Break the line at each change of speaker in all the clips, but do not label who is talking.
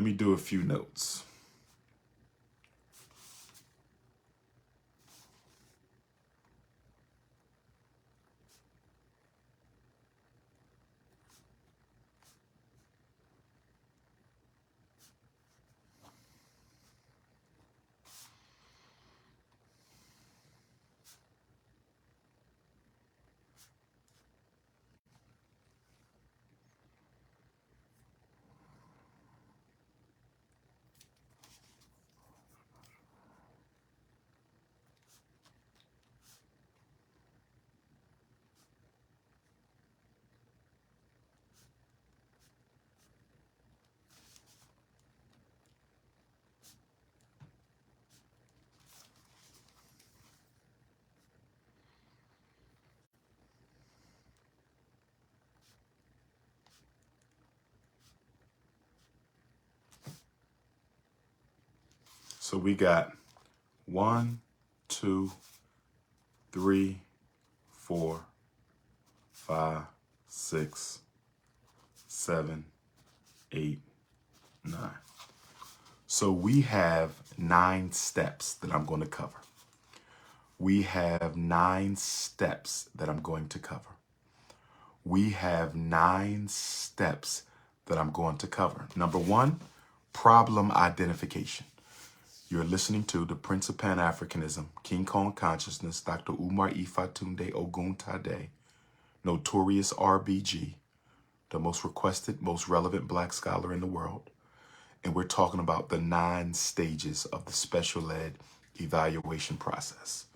Let me do a few notes. So we got 1, 2, 3, 4, 5, 6, 7, 8, 9. So we have 9 steps that I'm going to cover. We have 9 steps that I'm going to cover. We have 9 steps that I'm going to cover. Number 1, problem identification. You're listening to the Prince of Pan-Africanism, King Kong Consciousness, Dr. Umar Ifatunde Oguntade, Notorious RBG, the most requested, most relevant Black scholar in the world. And we're talking about the 9 stages of the special ed evaluation process.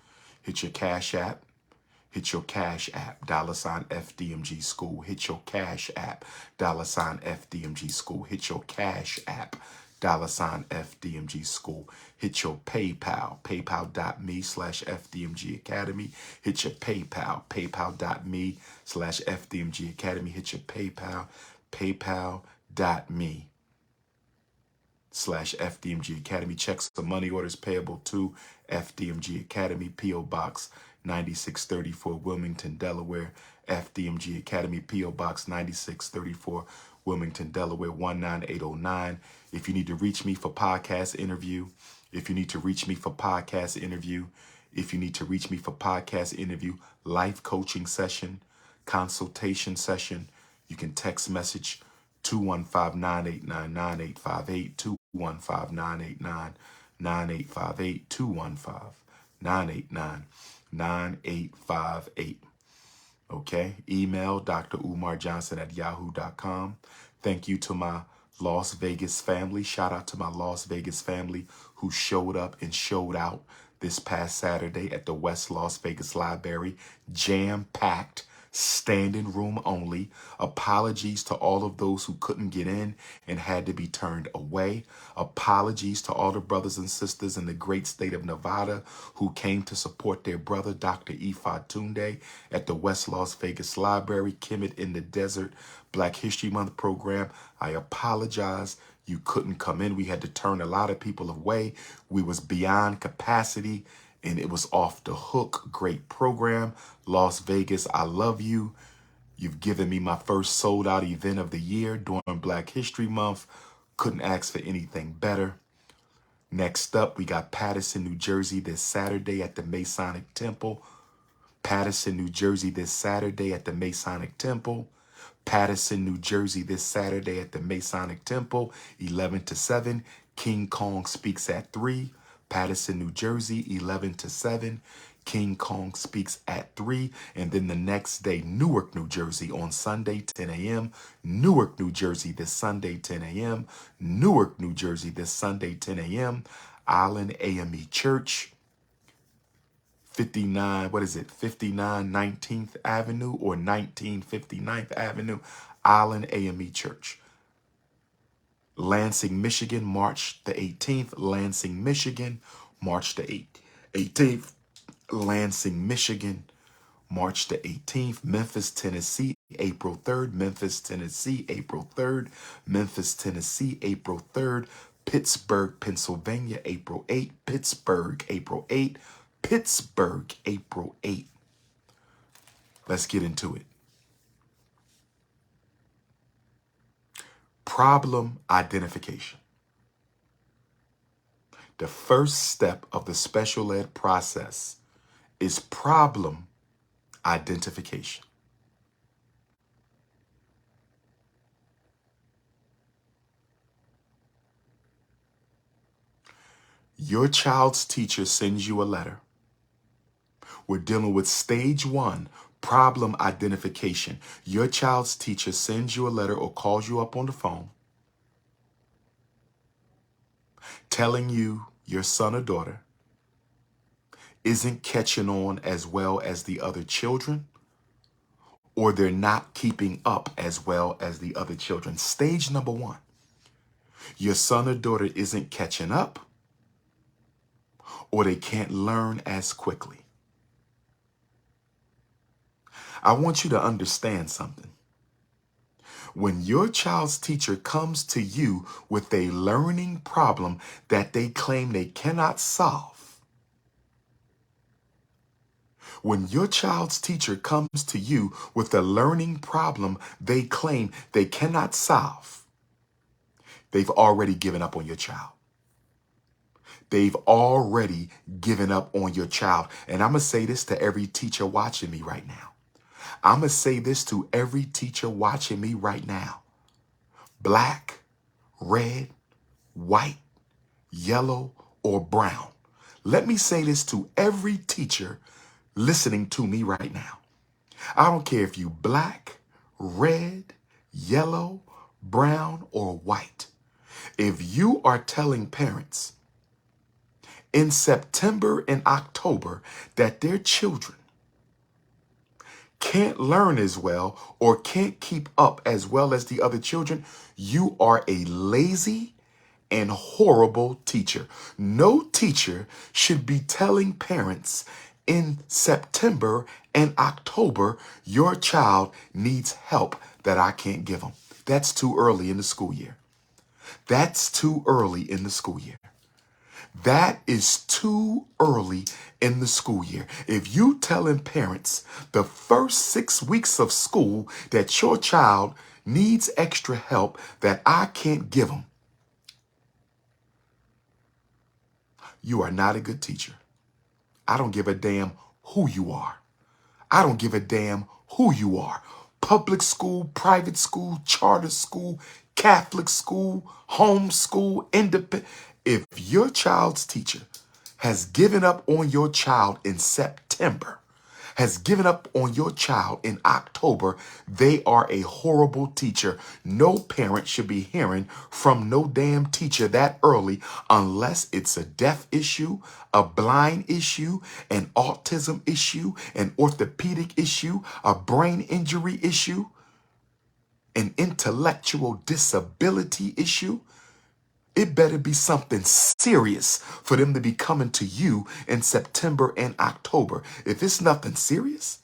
Hit your Cash App. Hit your Cash App, $FDMG School. Hit your Cash App, $FDMG School. Hit your Cash App, $FDMG School. Hit your PayPal, paypal.me/FDMG Academy. Hit your PayPal, paypal.me/FDMG Academy. Hit your PayPal, paypal.me/FDMG Academy. Checks the money orders payable to FDMG Academy, P.O. Box 9634, Wilmington, Delaware. FDMG Academy, P.O. Box 9634, Wilmington, Delaware 19809. If you need to reach me for podcast interview, life coaching session, consultation session, you can text message 215-989-9858, 215-989-9858, 215-989-9858. Okay, email Dr. Umar Johnson at yahoo.com. Thank you to my Las Vegas family. Shout out to my Las Vegas family who showed up and showed out this past Saturday at the West Las Vegas Library. Jam-packed, standing room only. Apologies to all of those who couldn't get in and had to be turned away. Apologies to all the brothers and sisters in the great state of Nevada who came to support their brother, Dr. Ifatunde, at the West Las Vegas Library, Kemet in the Desert Black History Month program. I apologize. You couldn't come in. We had to turn a lot of people away. We was beyond capacity, and it was off the hook. Great program. Las Vegas, I love you. You've given me my first sold out event of the year during Black History Month. Couldn't ask for anything better. Next up, we got Paterson, New Jersey this Saturday at the Masonic Temple. Paterson, New Jersey this Saturday at the Masonic Temple. Paterson, New Jersey this Saturday at the Masonic Temple, 11 to 7. King Kong speaks at 3. Paterson, New Jersey, 11 to 7. King Kong speaks at 3. And then the next day, Newark, New Jersey on Sunday, 10 a.m. Newark, New Jersey this Sunday, 10 a.m. Newark, New Jersey this Sunday, 10 a.m. Island AME Church. 59 19th Avenue or 1959th Avenue, Island AME Church. Lansing, Michigan, March the 18th. Lansing, Michigan, March the 18th. Lansing, Michigan, March the 18th. Memphis, Tennessee, April 3rd. Memphis, Tennessee, April 3rd. Memphis, Tennessee, April 3rd. Pittsburgh, Pennsylvania, April 8th. Pittsburgh, April 8th. Pittsburgh, April 8th. Let's get into it. Problem identification. The first step of the special ed process is problem identification. Your child's teacher sends you a letter. We're dealing with stage 1, problem identification. Your child's teacher sends you a letter or calls you up on the phone telling you your son or daughter isn't catching on as well as the other children, or they're not keeping up as well as the other children. Stage number 1, your son or daughter isn't catching up, or they can't learn as quickly. I want you to understand something. When your child's teacher comes to you with a learning problem that they claim they cannot solve, when your child's teacher comes to you with a learning problem they claim they cannot solve, they've already given up on your child. They've already given up on your child. And I'm going to say this to every teacher watching me right now. I'm going to say this to every teacher watching me right now. Black, red, white, yellow, or brown. Let me say this to every teacher listening to me right now. I don't care if you black, red, yellow, brown, or white. If you are telling parents in September and October that their children can't learn as well or can't keep up as well as the other children, you are a lazy and horrible teacher. No teacher should be telling parents in September and October, your child needs help that I can't give them. That's too early in the school year. That's too early in the school year. That is too early in the school year. If you telling parents the first 6 weeks of school that your child needs extra help that I can't give them, you are not a good teacher. I don't give a damn who you are. I don't give a damn who you are. Public school, private school, charter school, Catholic school, home school, independent. If your child's teacher has given up on your child in September, has given up on your child in October, they are a horrible teacher. No parent should be hearing from no damn teacher that early unless it's a deaf issue, a blind issue, an autism issue, an orthopedic issue, a brain injury issue, an intellectual disability issue. It better be something serious for them to be coming to you in September and October. If it's nothing serious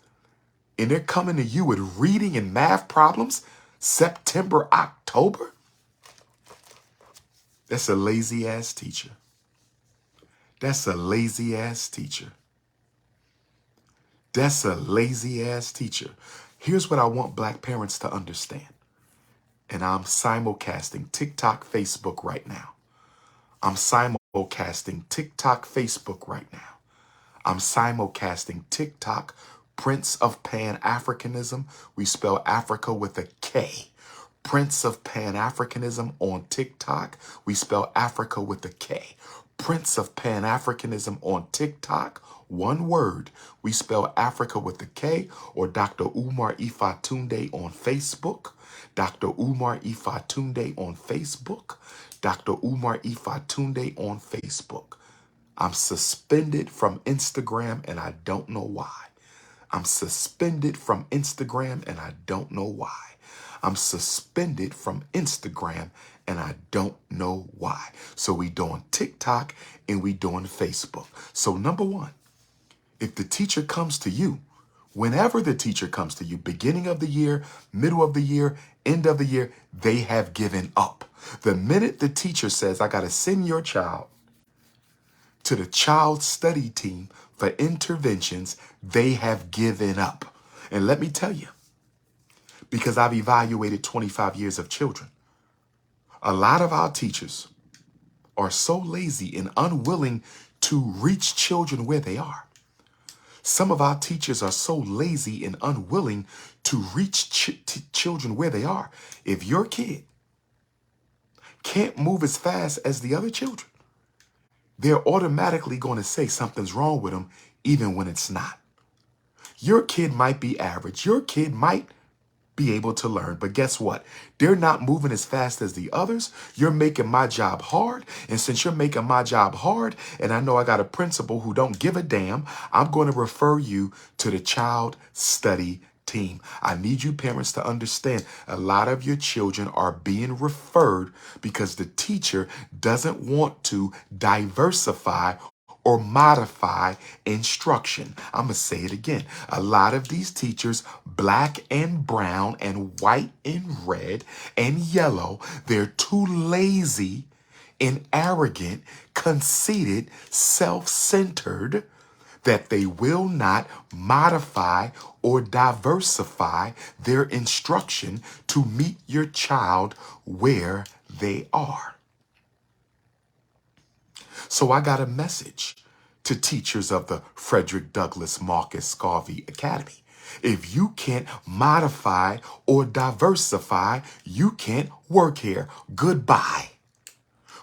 and they're coming to you with reading and math problems, September, October, that's a lazy ass teacher. That's a lazy ass teacher. That's a lazy ass teacher. Here's what I want black parents to understand. And I'm simulcasting TikTok, Facebook right now. I'm simulcasting TikTok, Facebook right now. I'm simulcasting TikTok, Prince of Pan-Africanism. We spell Africa with a K. Prince of Pan-Africanism on TikTok. We spell Africa with a K. Prince of Pan-Africanism on TikTok. One word. We spell Africa with a K. Or Dr. Umar Ifatunde on Facebook. Dr. Umar Ifatunde on Facebook. Dr. Umar Ifatunde on Facebook. I'm suspended from Instagram and I don't know why. I'm suspended from Instagram and I don't know why. I'm suspended from Instagram and I don't know why. So we doing TikTok and we doing Facebook. So number one, if the teacher comes to you, whenever the teacher comes to you, beginning of the year, middle of the year, end of the year, they have given up. The minute the teacher says, I got to send your child to the child study team for interventions, they have given up. And let me tell you, because I've evaluated 25 years of children, a lot of our teachers are so lazy and unwilling to reach children where they are. Some of our teachers are so lazy and unwilling to reach children where they are. If your kid can't move as fast as the other children, they're automatically going to say something's wrong with them, even when it's not. Your kid might be average. Your kid might be able to learn, but guess what? They're not moving as fast as the others. You're making my job hard. And since you're making my job hard, and I know I got a principal who don't give a damn, I'm going to refer you to the child study team. I need you parents to understand a lot of your children are being referred because the teacher doesn't want to diversify or modify instruction. I'm going to say it again. A lot of these teachers, black and brown and white and red and yellow, they're too lazy and arrogant, conceited, self-centered that they will not modify or diversify their instruction to meet your child where they are. So I got a message to teachers of the Frederick Douglass Marcus Garvey Academy. If you can't modify or diversify, you can't work here. Goodbye.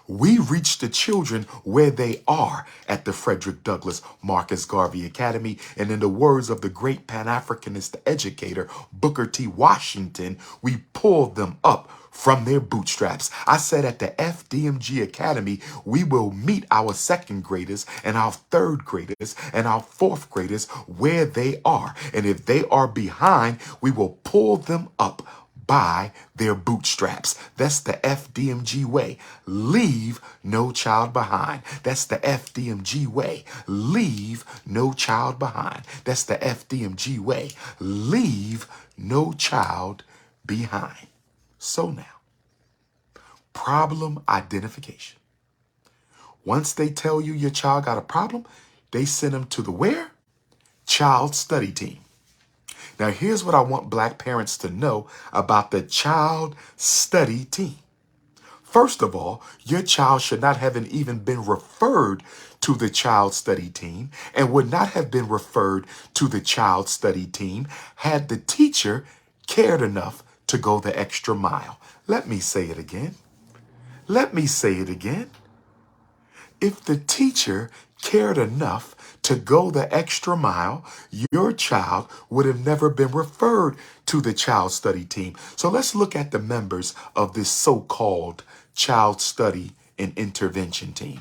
We reach the children where they are at the Frederick Douglass Marcus Garvey Academy. And in the words of the great Pan-Africanist educator, Booker T. Washington, we pull them up from their bootstraps. I said at the FDMG Academy, we will meet our second graders and our third graders and our fourth graders where they are. And if they are behind, we will pull them up by their bootstraps. That's the FDMG way. Leave no child behind. That's the FDMG way. Leave no child behind. That's the FDMG way. Leave no child behind. So now, problem identification. Once they tell you your child got a problem, they send them to the where? Child study team. Now, here's what I want black parents to know about the child study team. First of all, your child should not have even been referred to the child study team and would not have been referred to the child study team had the teacher cared enough to go the extra mile. Let me say it again. Let me say it again. If the teacher cared enough to go the extra mile, your child would have never been referred to the child study team. So let's look at the members of this so-called child study and intervention team.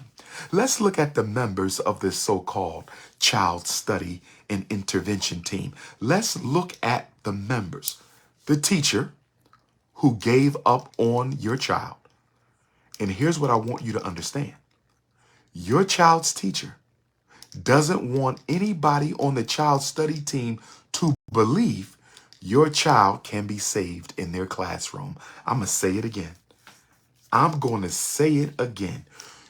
Let's look at the members of this so-called child study and intervention team. Let's look at the members. The teacher who gave up on your child. And here's what I want you to understand. Your child's teacher doesn't want anybody on the child study team to believe your child can be saved in their classroom. I'm going to say it again. I'm going to say it again.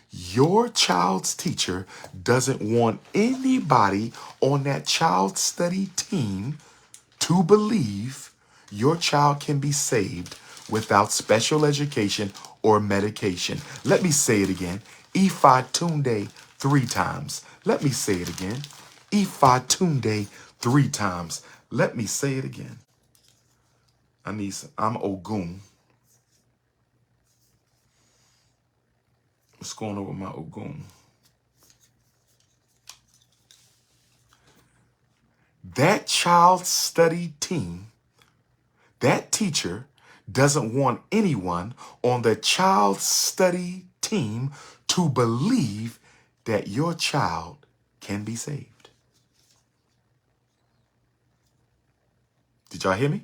Your child's teacher doesn't want anybody on that child study team to believe your child can be saved without special education or medication. Let me say it again. Ifa Tunde 3 times. Let me say it again. Ifa Tunde 3 times. Let me say it again. I'm Ogun. What's going on with my Ogun? That child study team, that teacher doesn't want anyone on the child study team to believe that your child can be saved. Did y'all hear me?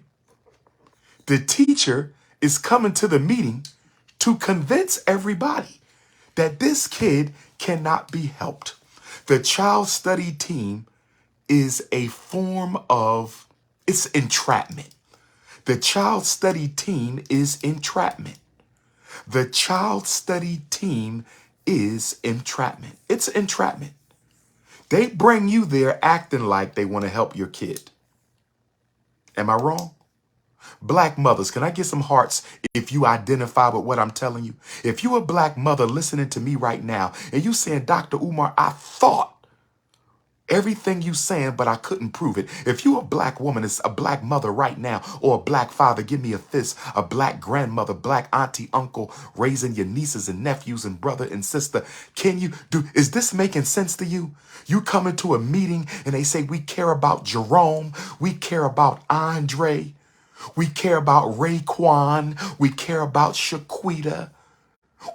The teacher is coming to the meeting to convince everybody that this kid cannot be helped. The child study team is a form of, it's entrapment. The child study team is entrapment. The child study team is entrapment. It's entrapment. They bring you there acting like they want to help your kid. Am I wrong? Black mothers, can I get some hearts if you identify with what I'm telling you? If you a black mother listening to me right now and you saying, Dr. Umar, I thought everything you saying, but I couldn't prove it. If you a black woman, it's a black mother right now, or a black father, give me a fist, a black grandmother, black auntie, uncle, raising your nieces and nephews and brother and sister. Can you do, is this making sense to you? You come into a meeting and they say, we care about Jerome. We care about Andre. We care about Raekwon. We care about Shaquita.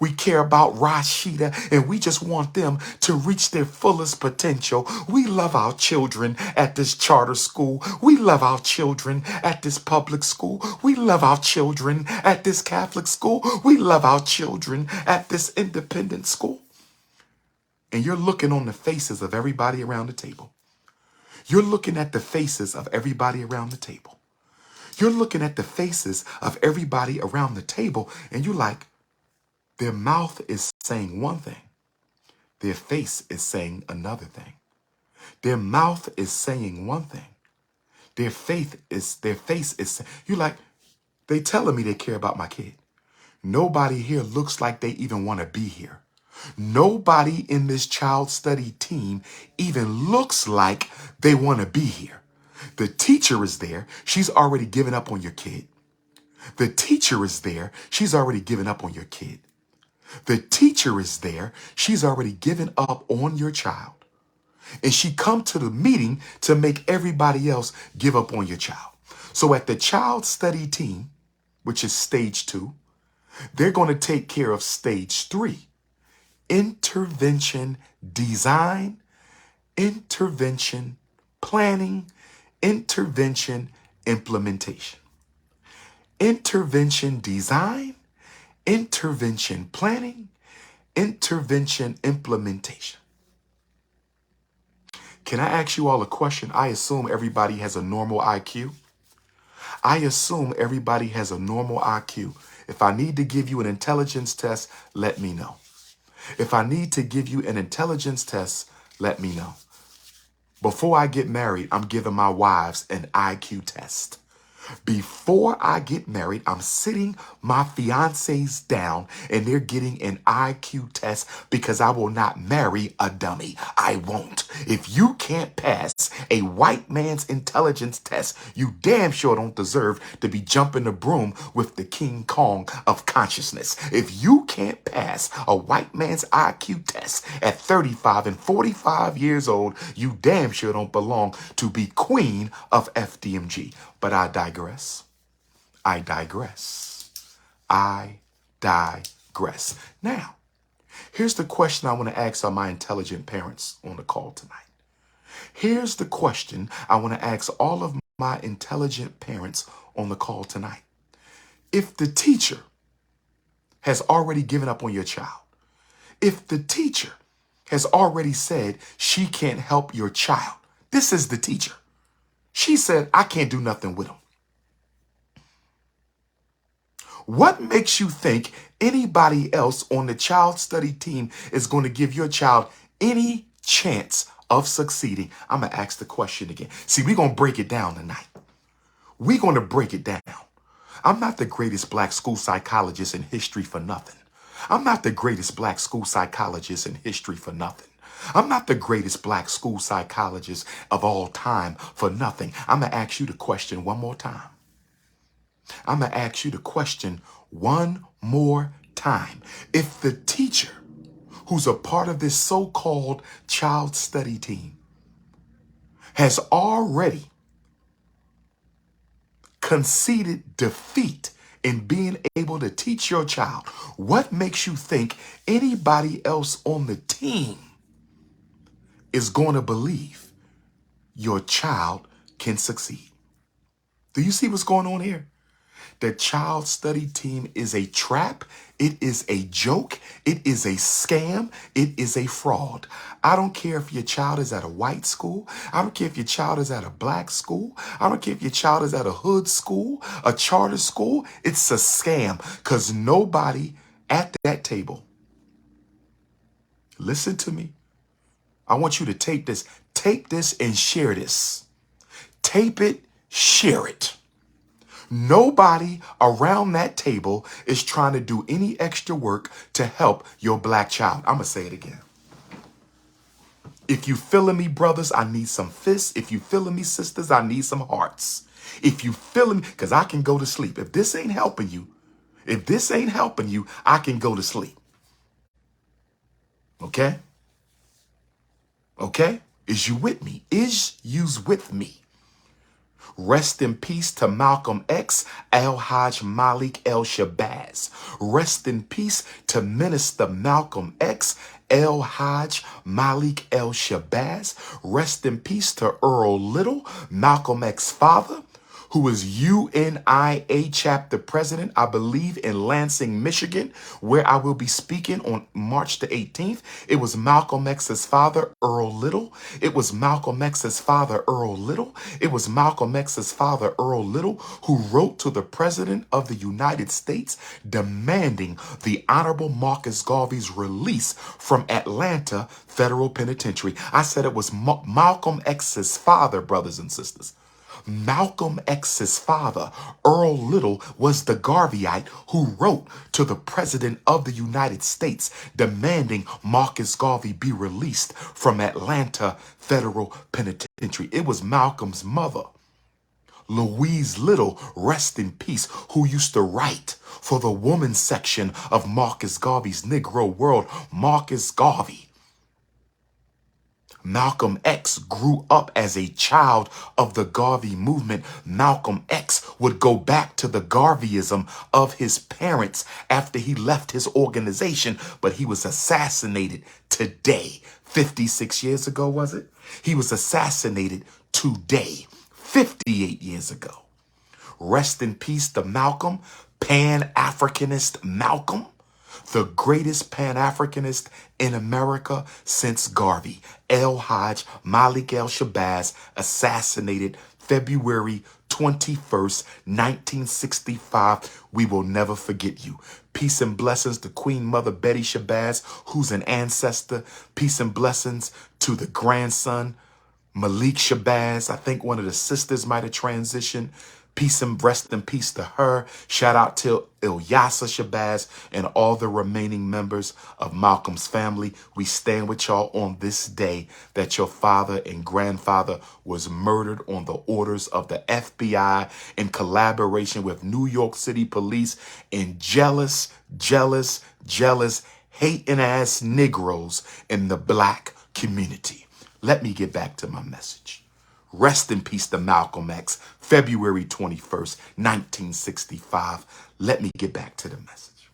We care about Rashida, and we just want them to reach their fullest potential. We love our children at this charter school. We love our children at this public school. We love our children at this Catholic school. We love our children at this independent school. And you're looking on the faces of everybody around the table. You're looking at the faces of everybody around the table. You're looking at the faces of everybody around the table, and you're like, their mouth is saying one thing. Their face is saying another thing. Their mouth is saying one thing. Their face is, you're like, they telling me they care about my kid. Nobody here looks like they even want to be here. Nobody in this child study team even looks like they want to be here. The teacher is there. She's already given up on your kid. The teacher is there. She's already given up on your kid. The teacher is there. She's already given up on your child. And she come to the meeting to make everybody else give up on your child. So at the child study team, which is stage 2, they're going to take care of stage 3, intervention design, intervention planning, intervention implementation. Intervention design, intervention planning, intervention implementation. Can I ask you all a question? I assume everybody has a normal IQ. I assume everybody has a normal IQ. If I need to give you an intelligence test, let me know. If I need to give you an intelligence test, let me know. Before I get married, I'm giving my wives an IQ test. Before I get married, I'm sitting my fiancés down and they're getting an IQ test because I will not marry a dummy. I won't. If you can't pass a white man's intelligence test, you damn sure don't deserve to be jumping the broom with the King Kong of consciousness. If you can't pass a white man's IQ test at 35 and 45 years old, you damn sure don't belong to be queen of FDMG. But I digress. I digress. I digress. Now, here's the question I want to ask all my intelligent parents on the call tonight. Here's the question I want to ask all of my intelligent parents on the call tonight. If the teacher has already given up on your child, if the teacher has already said she can't help your child, this is the teacher. She said, I can't do nothing with him. What makes you think anybody else on the child study team is going to give your child any chance of succeeding? I'm going to ask the question again. See, we're going to break it down tonight. We're going to break it down. I'm not the greatest black school psychologist in history for nothing. I'm not the greatest black school psychologist in history for nothing. I'm not the greatest black school psychologist of all time for nothing. I'm going to ask you the question one more time. I'm going to ask you the question one more time. If the teacher who's a part of this so-called child study team has already conceded defeat in being able to teach your child, what makes you think anybody else on the team is going to believe your child can succeed? Do you see what's going on here? The child study team is a trap. It is a joke. It is a scam. It is a fraud. I don't care if your child is at a white school. I don't care if your child is at a black school. I don't care if your child is at a hood school, a charter school. It's a scam because nobody at that table. Listen to me. I want you to tape this and share this. Tape it, share it. Nobody around that table is trying to do any extra work to help your black child. I'm going to say it again. If you feeling me, brothers, I need some fists. If you feeling me, sisters, I need some hearts. If you feeling me, because I can go to sleep. If this ain't helping you, I can go to sleep. Okay? Okay? Is you with me? Is you's with me? Rest in peace to Malcolm X, Al-Haj Malik El-Shabazz. Rest in peace to Minister Malcolm X, El-Haj Malik El-Shabazz. Rest in peace to Earl Little, Malcolm X's father, who is UNIA chapter president, I believe, in Lansing, Michigan, where I will be speaking on March the 18th. It was Malcolm X's father, Earl Little. It was Malcolm X's father, Earl Little. It was Malcolm X's father, Earl Little, who wrote to the president of the United States demanding the Honorable Marcus Garvey's release from Atlanta Federal Penitentiary. I said it was Malcolm X's father, brothers and sisters. Malcolm X's father, Earl Little, was the Garveyite who wrote to the President of the United States demanding Marcus Garvey be released from Atlanta Federal Penitentiary. It was Malcolm's mother, Louise Little, rest in peace, who used to write for the women's section of Marcus Garvey's Negro World. Marcus Garvey, Malcolm X, grew up as a child of the Garvey movement. Malcolm X would go back to the Garveyism of his parents after he left his organization, but he was assassinated today. 56 years ago, was it? He was assassinated today, 58 years ago. Rest in peace to Malcolm, Pan-Africanist Malcolm, the greatest Pan-Africanist in America since Garvey. El-Haj Malik El-Shabazz, assassinated February 21st, 1965. We will never forget you. Peace and blessings to Queen Mother Betty Shabazz, who's an ancestor. Peace and blessings to the grandson, Malik Shabazz. I think one of the sisters might have transitioned. Peace and rest in peace to her. Shout out to Ilyasa Shabazz and all the remaining members of Malcolm's family. We stand with y'all on this day that your father and grandfather was murdered on the orders of the FBI in collaboration with New York City police and jealous, hating ass Negroes in the black community. Let me get back to my message. Rest in peace to Malcolm X, February 21st, 1965. Let me get back to the message.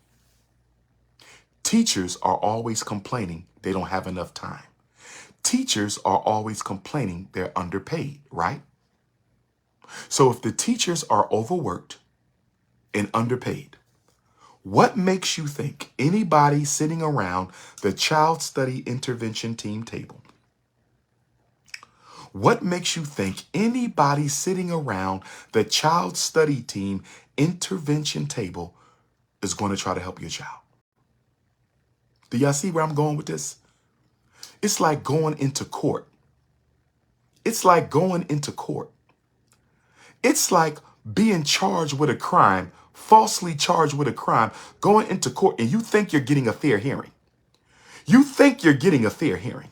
Teachers are always complaining they don't have enough time. Teachers are always complaining they're underpaid, right? So if the teachers are overworked and underpaid, what makes you think anybody sitting around the child study intervention team table, what makes you think anybody sitting around the child study team intervention table is going to try to help your child? Do y'all see where I'm going with this? It's like going into court. It's like going into court. It's like being charged with a crime, falsely charged with a crime, going into court, and you think you're getting a fair hearing. You think you're getting a fair hearing.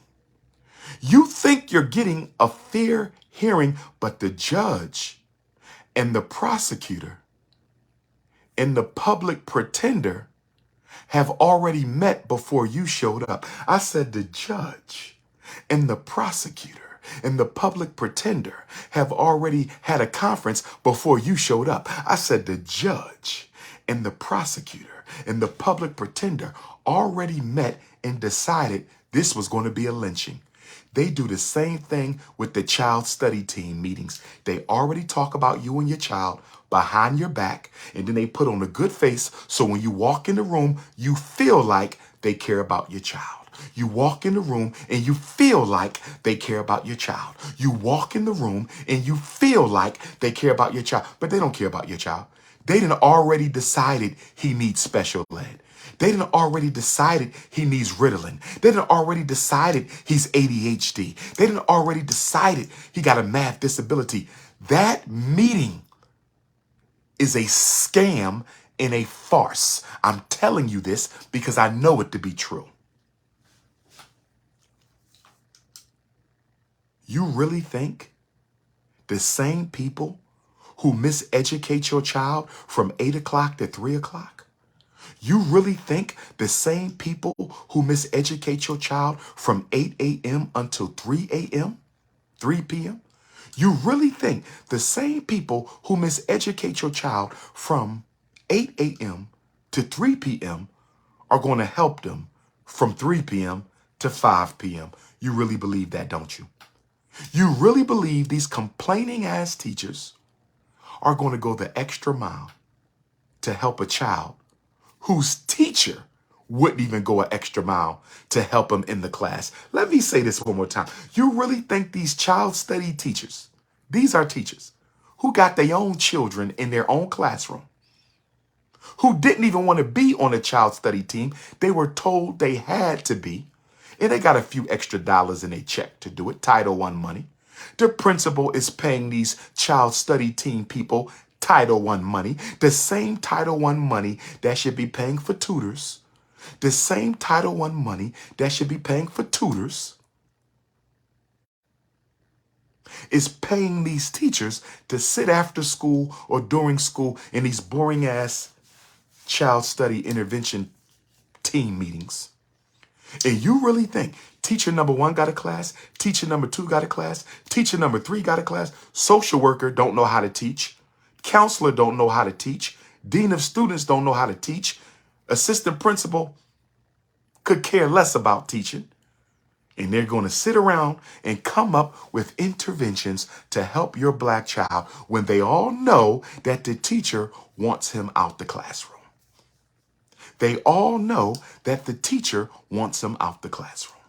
You think you're getting a fair hearing, but the judge and the prosecutor and the public pretender have already met before you showed up. I said the judge and the prosecutor and the public pretender have already had a conference before you showed up. I said the judge and the prosecutor and the public pretender already met and decided this was going to be a lynching. They do the same thing with the child study team meetings. They already talk about you and your child behind your back, and then they put on a good face so when you walk in the room, you feel like they care about your child. You walk in the room and you feel like they care about your child. You walk in the room and you feel like they care about your child, but they don't care about your child. They done already decided he needs special ed. They done already decided he needs Ritalin. They done already decided he's ADHD. They done already decided he got a math disability. That meeting is a scam and a farce. I'm telling you this because I know it to be true. You really think the same people who miseducate your child from 8 o'clock to 3 o'clock, you really think the same people who miseducate your child from 8 a.m. until 3 a.m., 3 p.m., you really think the same people who miseducate your child from 8 a.m. to 3 p.m. are going to help them from 3 p.m. to 5 p.m.? You really believe that, don't you? You really believe these complaining ass teachers are going to go the extra mile to help a child whose teacher wouldn't even go an extra mile to help them in the class? Let me say this one more time. You really think these child study teachers, these are teachers who got their own children in their own classroom, who didn't even want to be on a child study team. They were told they had to be, and they got a few extra dollars in their check to do it, Title I money. The principal is paying these child study team people Title I money, the same Title I money that should be paying for tutors, the same Title I money that should be paying for tutors is paying these teachers to sit after school or during school in these boring ass child study intervention team meetings. And you really think teacher number 1 got a class, teacher number 2 got a class, teacher number 3 got a class, social worker don't know how to teach, counselor don't know how to teach, dean of students don't know how to teach, assistant principal could care less about teaching, and they're going to sit around and come up with interventions to help your black child when they all know that the teacher wants him out the classroom. They all know that the teacher wants him out the classroom.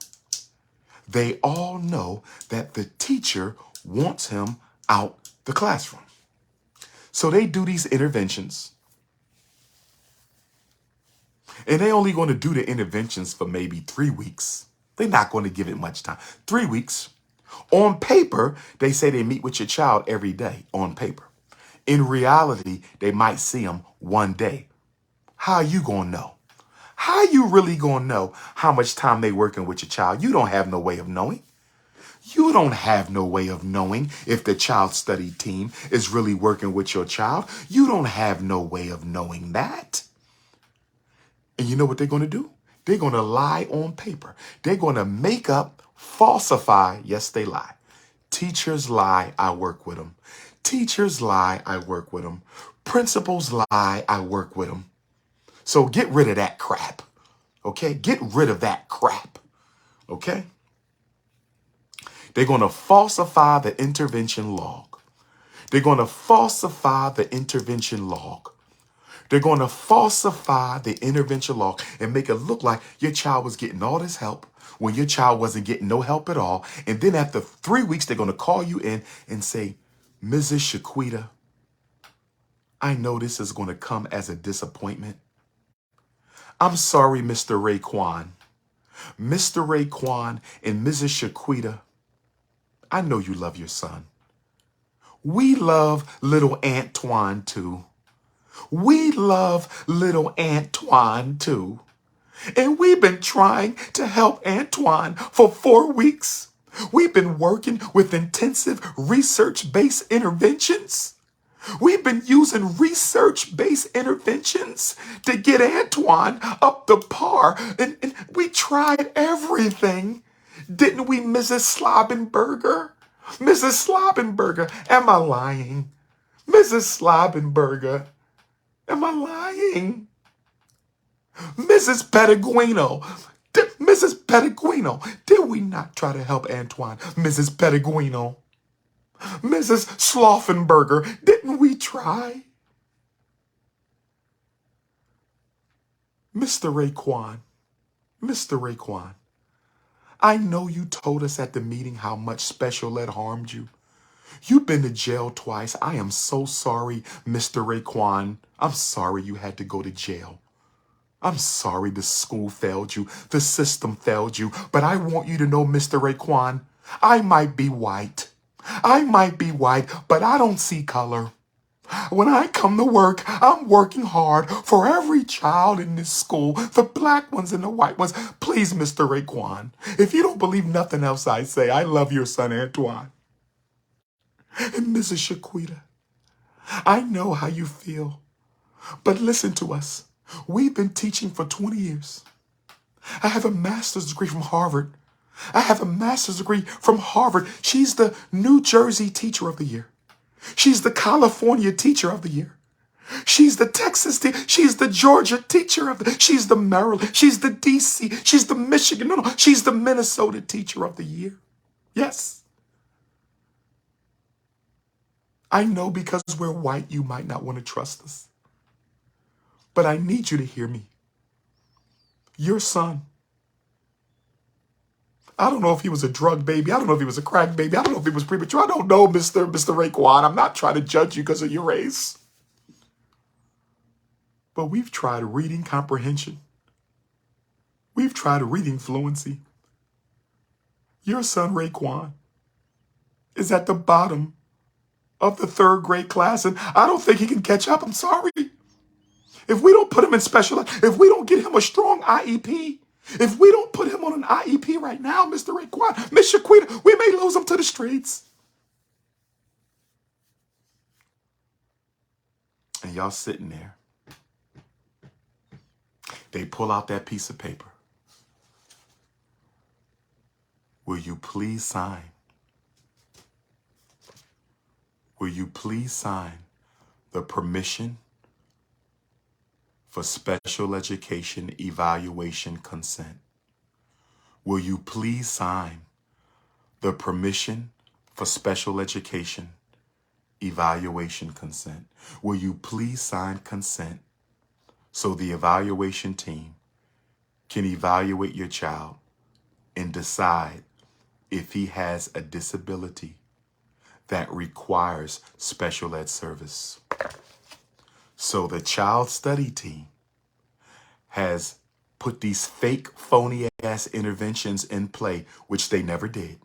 They all know that the teacher wants him out the classroom. So they do these interventions. And they're only going to do the interventions for maybe 3 weeks. They're not going to give it much time. 3 weeks. On paper, they say they meet with your child every day on paper. In reality, they might see him one day. How are you going to know? How you really going to know how much time they working with your child? You don't have no way of knowing. You don't have no way of knowing if the child study team is really working with your child. You don't have no way of knowing that. And you know what they're going to do? They're going to lie on paper. They're going to make up, falsify. Yes, they lie. Teachers lie, I work with them. Teachers lie, I work with them. Principals lie, I work with them. So get rid of that crap, okay? Get rid of that crap, okay? They're going to falsify the intervention log. They're going to falsify the intervention log. They're going to falsify the intervention log and make it look like your child was getting all this help when your child wasn't getting no help at all. And then after 3 weeks, they're going to call you in and say, Mrs. Shaquita, I know this is going to come as a disappointment. I'm sorry, Mr. Raekwon. Mr. Raekwon and Mrs. Shaquita, I know you love your son. We love little Antoine too. We love little Antoine too. And we've been trying to help Antoine for 4 weeks. We've been working with intensive research-based interventions. We've been using research-based interventions to get Antoine up to par. And we tried everything. Didn't we, Mrs. Slobbenberger? Mrs. Slobbenberger, am I lying? Mrs. Slobbenberger, am I lying? Mrs. Pettiguino, Mrs. Pettiguino, did we not try to help Antoine? Mrs. Pettiguino, Mrs. Sloffenberger, didn't we try? Mr. Raekwon, Mr. Raekwon, I know you told us at the meeting how much special ed harmed you. You've been to jail twice. I am so sorry, Mr. Raekwon. I'm sorry you had to go to jail. I'm sorry the school failed you. The system failed you. But I want you to know, Mr. Raekwon, I might be white. I might be white, but I don't see color. When I come to work, I'm working hard for every child in this school, the black ones and the white ones. Please, Mr. Raekwon, if you don't believe nothing else I say, I love your son, Antoine. And Mrs. Shaquita, I know how you feel, but listen to us. We've been teaching for 20 years. I have a master's degree from Harvard. I have a master's degree from Harvard. She's the New Jersey Teacher of the Year. She's the California Teacher of the Year. She's the Texas, she's the Georgia Teacher of the, she's the Maryland, she's the DC, she's the Michigan, no, she's the Minnesota Teacher of the Year. Yes. I know because we're white, you might not want to trust us. But I need you to hear me. Your son, I don't know if he was a drug baby. I don't know if he was a crack baby. I don't know if he was premature. I don't know, Mr. Raekwon. I'm not trying to judge you because of your race. But we've tried reading comprehension. We've tried reading fluency. Your son, Raekwon, is at the bottom of the 3rd grade class, and I don't think he can catch up. I'm sorry. If we don't put him in special, if we don't get him a strong IEP, if we don't put him on an IEP right now, Mr. Raekwon, Miss Shaquita, we may lose him to the streets. And y'all sitting there. They pull out that piece of paper. Will you please sign? Will you please sign the permission for special education evaluation consent? Will you please sign the permission for special education evaluation consent? Will you please sign consent so the evaluation team can evaluate your child and decide if he has a disability that requires special ed service? So the child study team has put these fake, phony ass interventions in play, which they never did.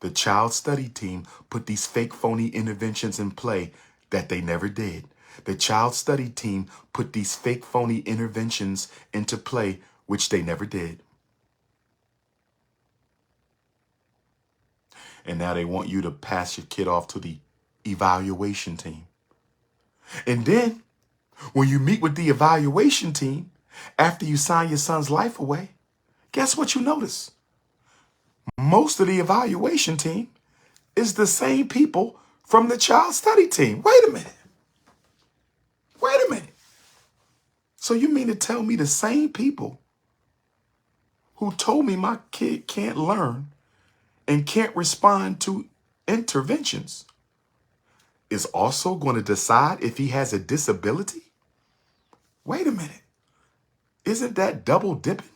The child study team put these fake, phony interventions in play that they never did. The child study team put these fake, phony interventions into play, which they never did. And now they want you to pass your kid off to the evaluation team. And then when you meet with the evaluation team, after you sign your son's life away, guess what you notice? Most of the evaluation team is the same people from the child study team. Wait a minute. Wait a minute. So you mean to tell me the same people who told me my kid can't learn and can't respond to interventions is also going to decide if he has a disability? Wait a minute. Isn't that double dipping?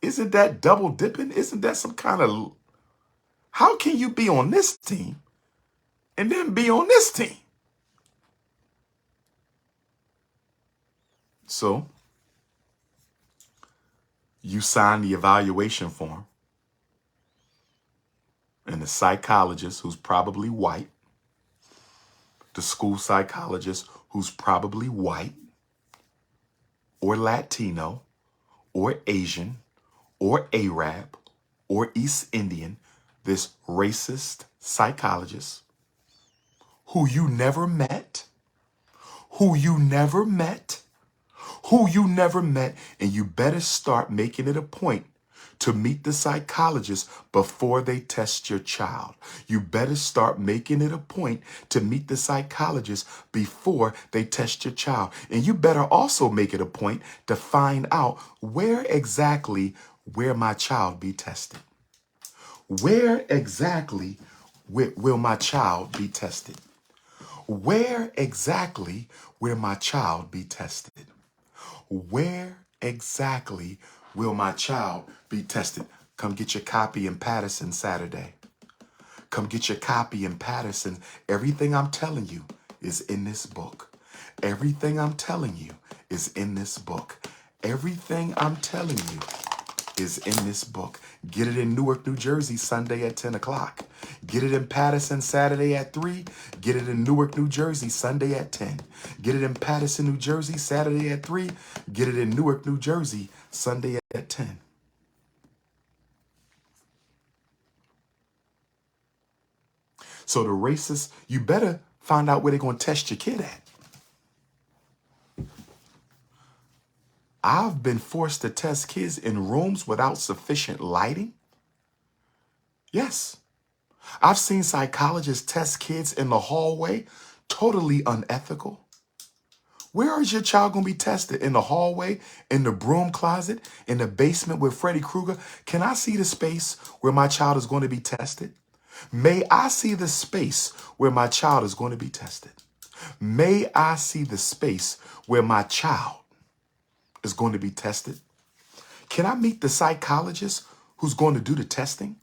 Isn't that double dipping? Isn't that some kind of... How can you be on this team and then be on this team? So you sign the evaluation form, and the psychologist, who's probably white, the school psychologist, who's probably white or Latino or Asian or Arab or East Indian, this racist psychologist who you never met, and you better start making it a point to meet the psychologist before they test your child. You better start making it a point to meet the psychologist before they test your child. And you better also make it a point to find out where exactly will my child be tested. Where exactly will my child be tested? Where exactly will my child be tested? Where exactly will my child be tested? Come get your copy in Patterson Saturday. Come get your copy in Patterson. Everything I'm telling you is in this book. Everything I'm telling you is in this book. Everything I'm telling you is in this book. Get it in Newark, New Jersey, Sunday at 10 o'clock. Get it in Paterson, Saturday at 3. Get it in Newark, New Jersey, Sunday at 10. Get it in Paterson, New Jersey, Saturday at 3. Get it in Newark, New Jersey, Sunday at 10. So the racists, you better find out where they're going to test your kid at. I've been forced to test kids in rooms without sufficient lighting. Yes. I've seen psychologists test kids in the hallway. Totally unethical. Where is your child going to be tested? In the hallway, in the broom closet, in the basement with Freddy Krueger? Can I see the space where my child is going to be tested? May I see the space where my child is going to be tested? May I see the space where my child is going to be tested? Can I meet the psychologist who's going to do the testing?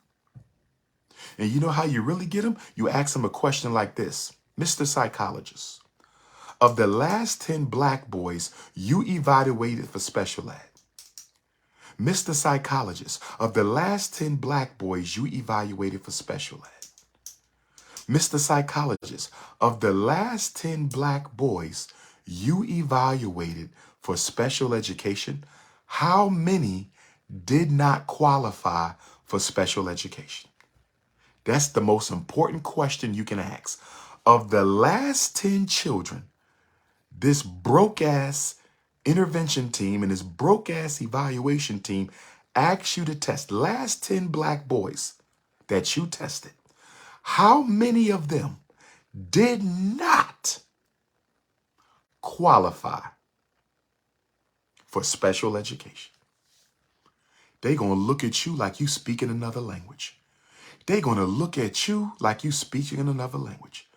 And you know how you really get them? You ask them a question like this. Mr. Psychologist, of the last 10 black boys you evaluated for special ed, Mr. Psychologist, of the last 10 black boys you evaluated for special ed, Mr. Psychologist, of the last 10 black boys you evaluated for special education, how many did not qualify for special education? That's the most important question you can ask. Of the last 10 children, this broke-ass intervention team and this broke-ass evaluation team asked you to test, last 10 black boys that you tested, how many of them did not qualify for special education? They're going to look at you like you speak in another language. They're going to look at you like you speaking in another language.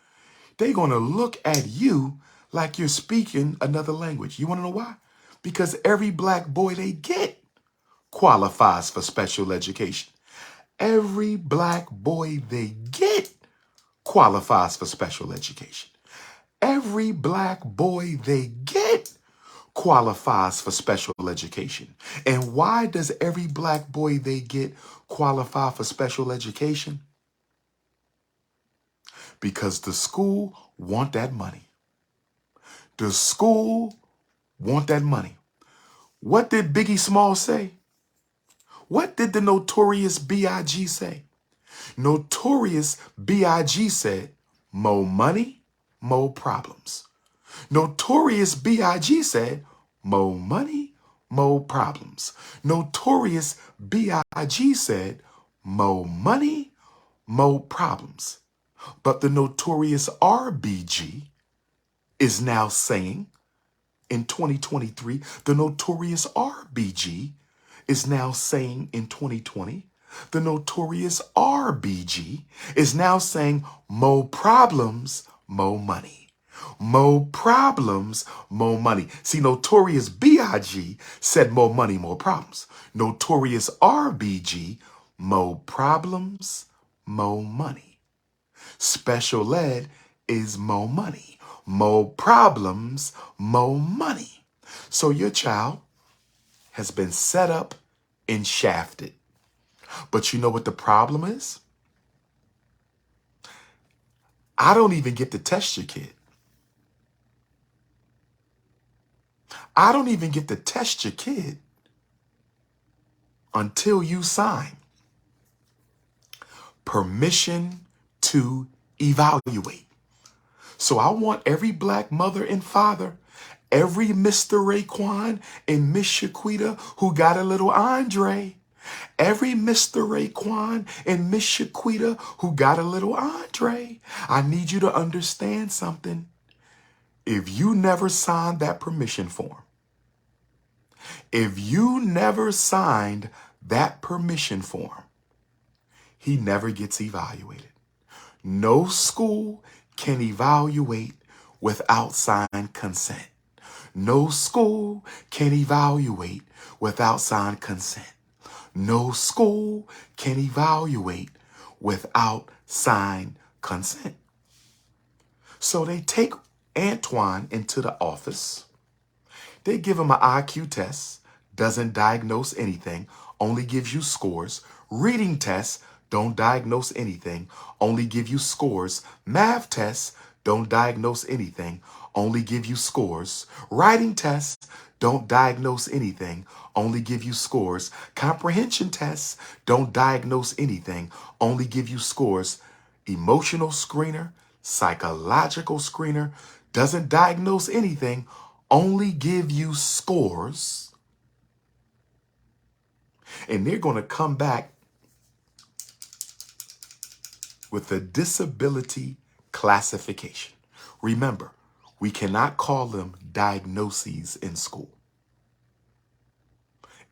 They're going to look at you like you're speaking another language. You want to know why? Because every black boy they get qualifies for special education. Every black boy they get qualifies for special education. Every black boy they get qualifies for special education. And why does every black boy they get qualify for special education? Because the school want that money. The school want that money. What did Biggie Smalls say? What did the Notorious B.I.G. say? Notorious B.I.G. said, more money, more problems. Notorious B.I.G. said, more money, more problems. Notorious B.I.G. said, more money, more problems. But the Notorious R.B.G. is now saying, in 2023, the Notorious R.B.G. is now saying in 2020, the Notorious R.B.G. is now saying, more problems, more money. More problems, more money. See, Notorious B.I.G. said more money, more problems. Notorious R.B.G., more problems, more money. Special ed is more money. More problems, more money. So your child has been set up and shafted. But you know what the problem is? I don't even get to test your kid. I don't even get to test your kid until you sign permission to evaluate. So I want every black mother and father, every Mr. Raekwon and Miss Shaquita who got a little Andre, every Mr. Raekwon and Miss Shaquita who got a little Andre, I need you to understand something. If you never signed that permission form, if you never signed that permission form, he never gets evaluated. No school can evaluate without signed consent. No school can evaluate without signed consent. No school can evaluate without signed consent. So they take Antoine into the office. They give him an IQ test. doesn't diagnose anything, only gives you scores. Reading tests don't diagnose anything, only give you scores. Math tests don't diagnose anything, only give you scores. Writing tests don't diagnose anything, only give you scores. Comprehension tests don't diagnose anything, only give you scores. Emotional screener, psychological screener doesn't diagnose anything, only give you scores. And they're going to come back with a disability classification. Remember, we cannot call them diagnoses in school.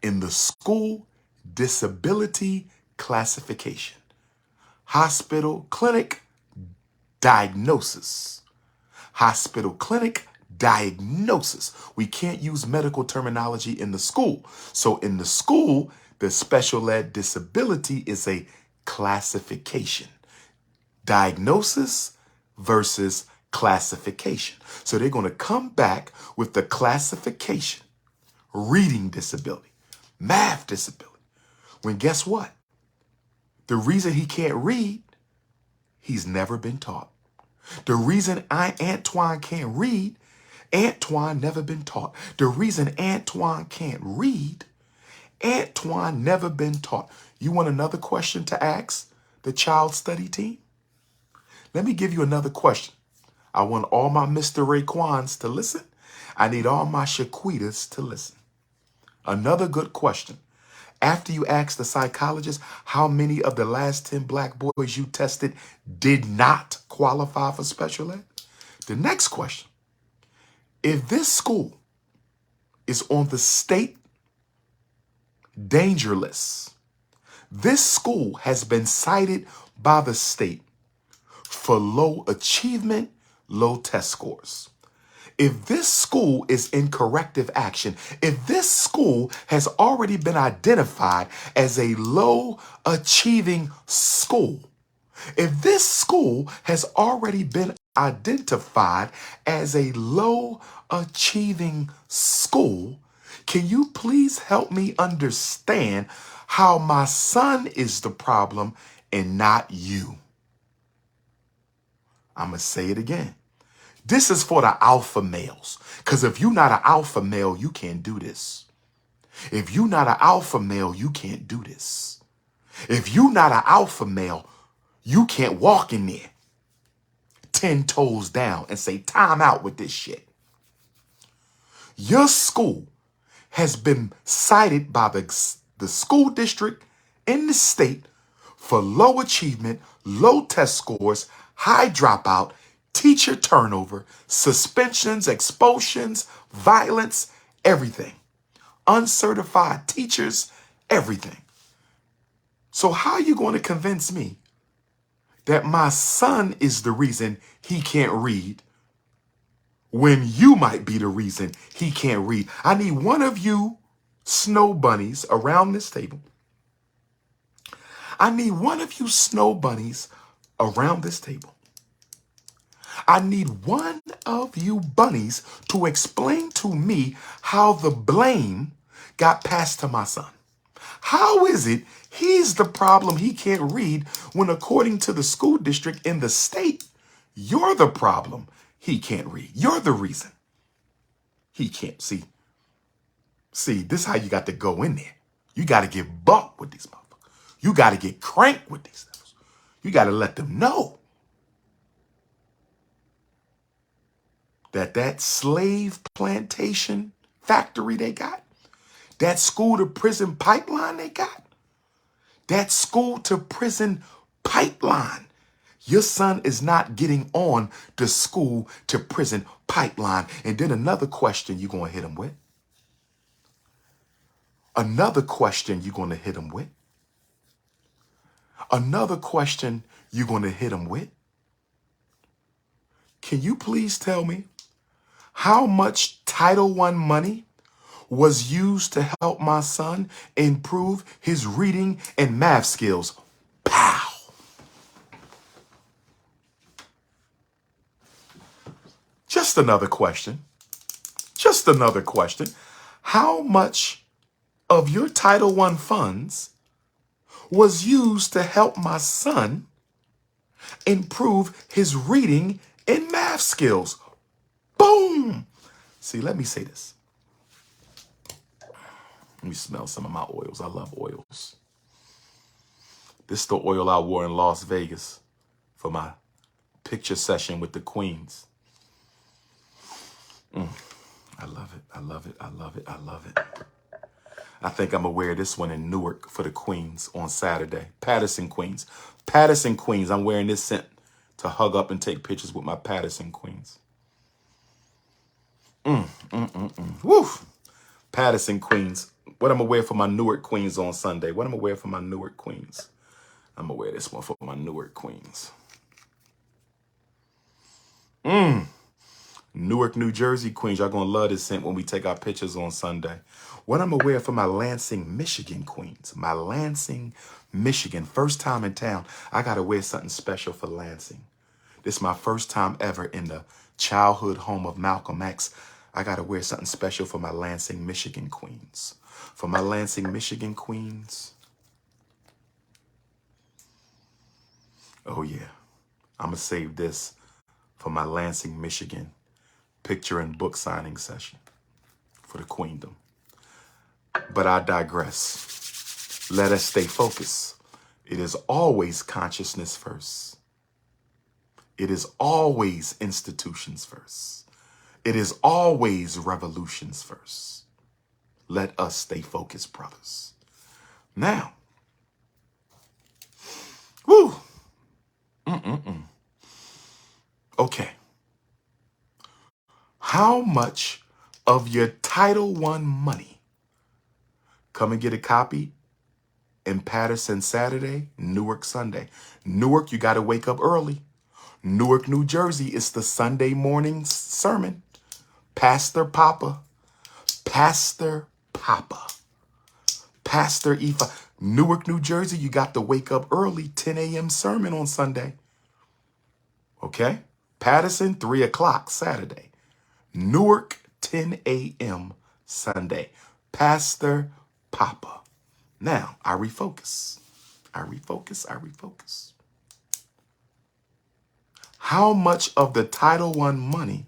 In the school disability classification, hospital, clinic, diagnosis. Hospital, clinic, diagnosis. We can't use medical terminology in the school. So in the school, the special ed disability is a classification. Diagnosis versus classification. So they're going to come back with the classification. Reading disability, math disability. When guess what? The reason he can't read, he's never been taught. The reason Antoine can't read, Antoine never been taught. The reason Antoine can't read, Antoine never been taught. You want another question to ask the child study team? Let me give you another question. I want all my Mr. Raekwons to listen. I need all my Shaquitas to listen. Another good question. After you ask the psychologist how many of the last 10 black boys you tested did not qualify for special ed, the next question, if this school is on the state danger list, this school has been cited by the state for low achievement, low test scores. If this school is in corrective action, if this school has already been identified as a low achieving school, if this school has already been identified as a low achieving school, can you please help me understand how my son is the problem and not you? I'm going to say it again. This is for the alpha males. Because if you're not an alpha male, you can't do this. If you're not an alpha male, you can't do this. If you're not an alpha male, you can't walk in there 10 toes down and say, time out with this shit. Your school has been cited by the school district in the state for low achievement, low test scores, high dropout, teacher turnover, suspensions, expulsions, violence, everything. Uncertified teachers, everything. So how are you going to convince me that my son is the reason he can't read when you might be the reason he can't read? I need one of you snow bunnies around this table. I need one of you snow bunnies around this table. I need one of you bunnies to explain to me how the blame got passed to my son. How is it he's the problem, he can't read, when according to the school district in the state, you're the problem, he can't read. You're the reason he can't see. See, this is how you got to go in there. You got to get bucked with these motherfuckers. You got to get cranked with these devils. You got to let them know that slave plantation factory they got, that school to prison pipeline they got, that school to prison pipeline, your son is not getting on the school to prison pipeline. And then another question you're going to hit him with. Another question you're going to hit him with. Another question you're going to hit him with. Can you please tell me how much Title I money was used to help my son improve his reading and math skills? Pow! Just another question. Just another question. How much of your Title I funds was used to help my son improve his reading and math skills. Boom. See, let me say this. Let me smell some of my oils. I love oils. This is the oil I wore in Las Vegas for my picture session with the queens. I love it. I love it. I love it. I love it. I think I'm going to wear this one in Newark for the queens on Saturday. Patterson queens. Patterson queens. I'm wearing this scent to hug up and take pictures with my Patterson queens. Woo! Patterson queens. What I'm going to wear for my Newark queens on Sunday? What I'm going to wear for my Newark queens? I'm going to wear this one for my Newark queens. Newark, New Jersey queens. Y'all going to love this scent when we take our pictures on Sunday. What I'm going to wear for my Lansing, Michigan queens. My Lansing, Michigan. First time in town. I got to wear something special for Lansing. This is my first time ever in the childhood home of Malcolm X. I got to wear something special for my Lansing, Michigan queens. For my Lansing, Michigan queens. Oh, yeah. I'm going to save this for my Lansing, Michigan picture and book signing session for the queendom. But I digress. Let us stay focused. It is always consciousness first. It is always institutions first. It is always revolutions first. Let us stay focused, brothers. Now, woo. Okay. How much of your Title I money? Come and get a copy in Patterson Saturday, Newark Sunday. Newark, you got to wake up early. Newark, New Jersey, it's the Sunday morning sermon. Pastor Papa. Pastor Papa. Pastor Ifa. Newark, New Jersey, you got to wake up early. 10 a.m. sermon on Sunday. Okay? Patterson, 3 o'clock Saturday. Newark, 10 a.m. Sunday. Pastor Papa. Now, I refocus. I refocus. How much of the Title I money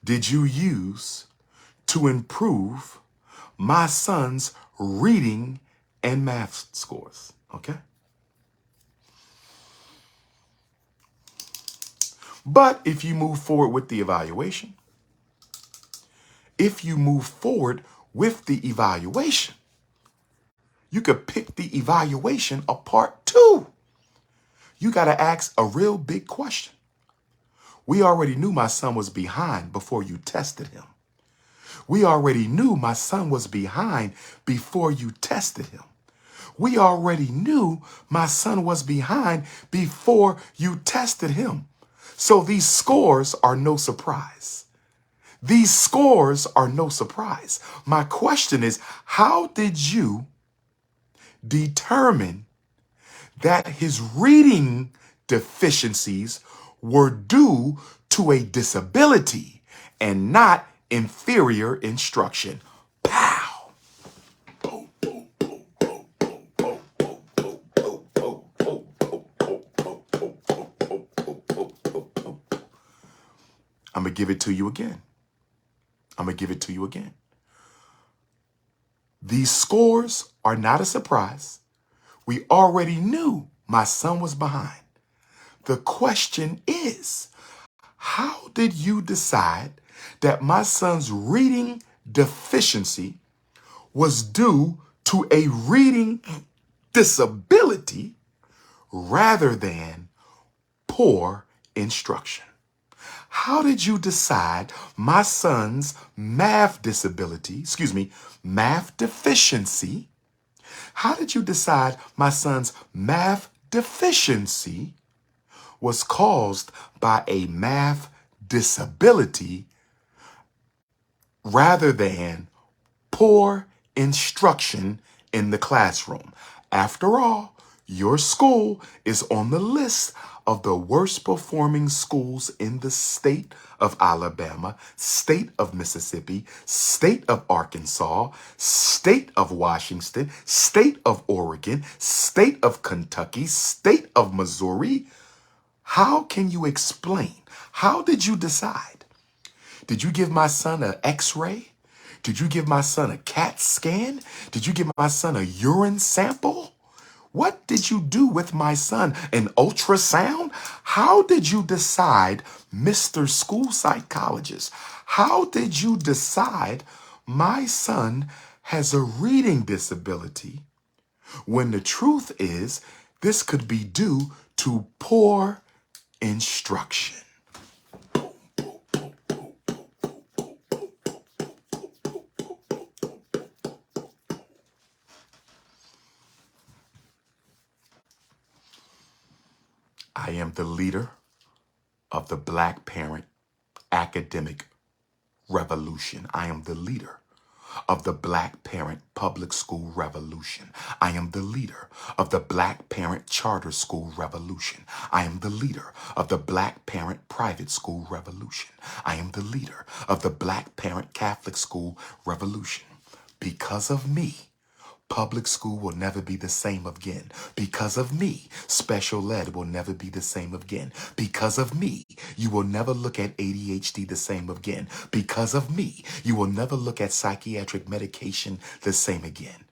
did you use to improve my son's reading and math scores? Okay? But if you move forward with the evaluation, you could pick the evaluation apart too. You got to ask a real big question. We already knew my son was behind before you tested him. We already knew my son was behind before you tested him. We already knew my son was behind before you tested him. So these scores are no surprise. These scores are no surprise. My question is, how did you determine that his reading deficiencies were due to a disability and not inferior instruction? Pow! I'm going to give it to you again. These scores are not a surprise. We already knew my son was behind. The question is, how did you decide that my son's reading deficiency was due to a reading disability rather than poor instruction? How did you decide my son's math deficiency? How did you decide my son's math deficiency was caused by a math disability rather than poor instruction in the classroom? After all, Your school is on the list of the worst performing schools in the state of Alabama, state of Mississippi, state of Arkansas, state of Washington, state of Oregon, state of Kentucky, state of Missouri. How can you explain? How did you decide? Did you give my son an x-ray? Did you give my son a CAT scan? Did you give my son a urine sample? What did you do with my son? An ultrasound? How did you decide, Mr. School Psychologist? How did you decide my son has a reading disability when the truth is this could be due to poor instruction? I am the leader of the Black parent academic revolution. I am the leader of the Black parent public school revolution. I am the leader of the Black parent charter school revolution. I am the leader of the Black parent private school revolution. I am the leader of the Black parent Catholic school revolution. Because of me, public school will never be the same again. Because of me, special ed will never be the same again. Because of me, you will never look at ADHD the same again. Because of me, you will never look at psychiatric medication the same again.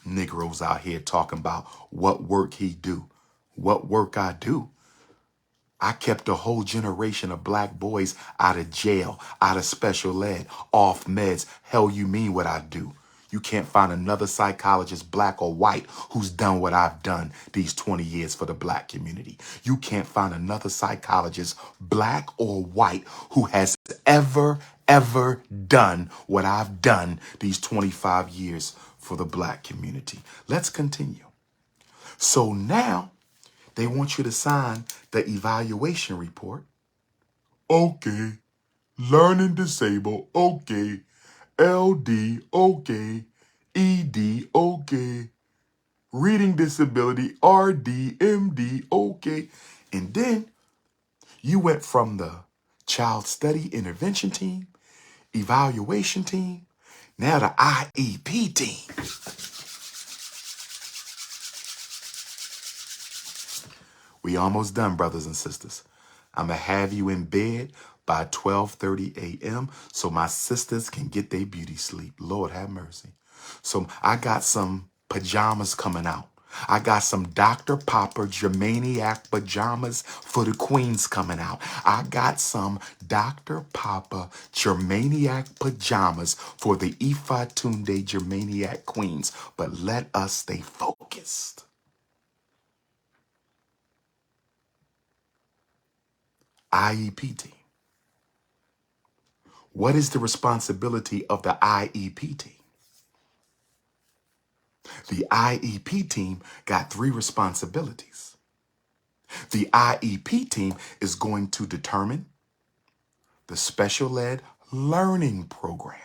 Negroes out here talking about what work he do. What work I do? I kept a whole generation of black boys out of jail, out of special ed, off meds. Hell, you mean what I do? You can't find another psychologist, black or white, who's done what I've done these 20 years for the black community. You can't find another psychologist, black or white, who has ever done what I've done these 25 years for the black community. Let's continue. So now they want you to sign the evaluation report. Okay. Learning disabled. Okay. LD, okay. ED, okay. Reading disability, RD, MD, okay. And then you went from the child study intervention team, evaluation team, now the IEP team. We almost done, brothers and sisters. I'm going to have you in bed by 12:30 a.m. so my sisters can get their beauty sleep. Lord have mercy. So I got some pajamas coming out. I got some Dr. Popper Germaniac pajamas for the queens coming out. I got some Dr. Popper Germaniac pajamas for the Ifa Tunde Germaniac queens. But let us stay focused. IEP team. What is the responsibility of the IEP team? The IEP team got 3 responsibilities. The IEP team is going to determine the special ed learning program.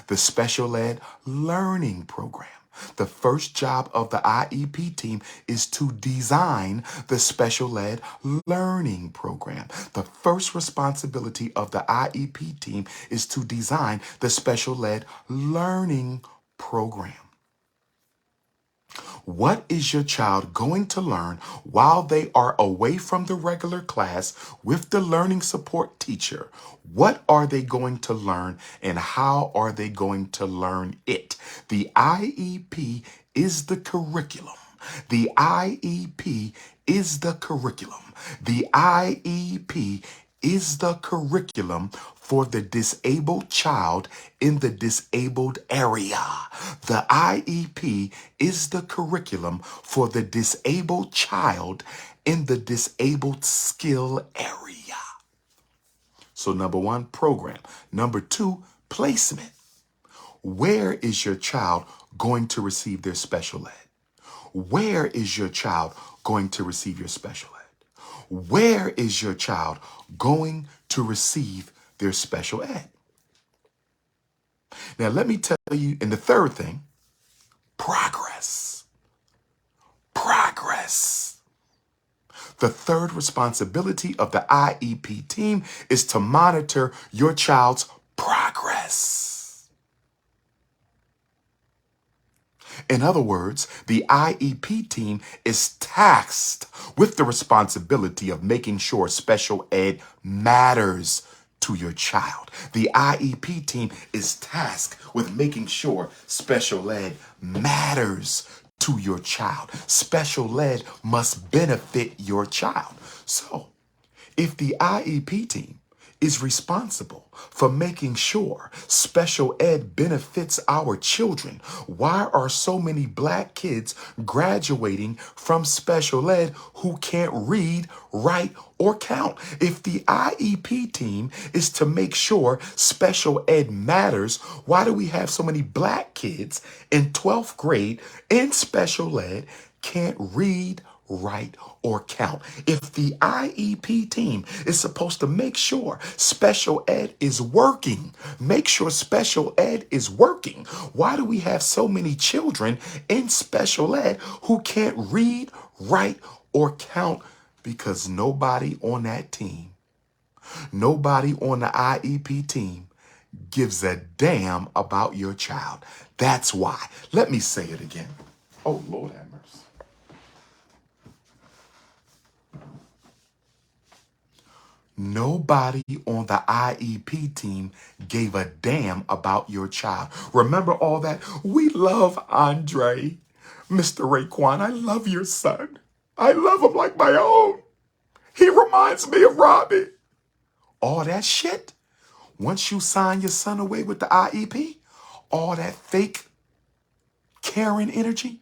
The special ed learning program. The first job of the IEP team is to design the special ed learning program. The first responsibility of the IEP team is to design the special ed learning program. What is your child going to learn while they are away from the regular class with the learning support teacher? What are they going to learn and how are they going to learn it? The IEP is the curriculum. The IEP is the curriculum. The IEP is the curriculum for the disabled child in the disabled area. The IEP is the curriculum for the disabled child in the disabled skill area. So number 1, program. Number 2, placement. Where is your child going to receive their special ed? Where is your child going to receive your special ed? Where is your child going to receive their special ed? Now, let me tell you, and the third thing, progress. The third responsibility of the IEP team is to monitor your child's progress. In other words, the IEP team is tasked with the responsibility of making sure special ed matters to your child. The IEP team is tasked with making sure special ed matters to your child. Special ed must benefit your child. So, if the IEP team is responsible for making sure special ed benefits our children, why are so many black kids graduating from special ed who can't read, write, or count? If the IEP team is to make sure special ed matters, why do we have so many black kids in 12th grade in special ed can't read, write, or count? If the IEP team is supposed to make sure special ed is working, make sure special ed is working, why do we have so many children in special ed who can't read, write, or count? Because nobody on that team, nobody on the IEP team gives a damn about your child. That's why. Let me say it again. Oh, Lord have mercy. Nobody on the IEP team gave a damn about your child. Remember all that? We love Andre. Mr. Raekwon, I love your son. I love him like my own. He reminds me of Robbie. All that shit, once you sign your son away with the IEP, all that fake Karen energy,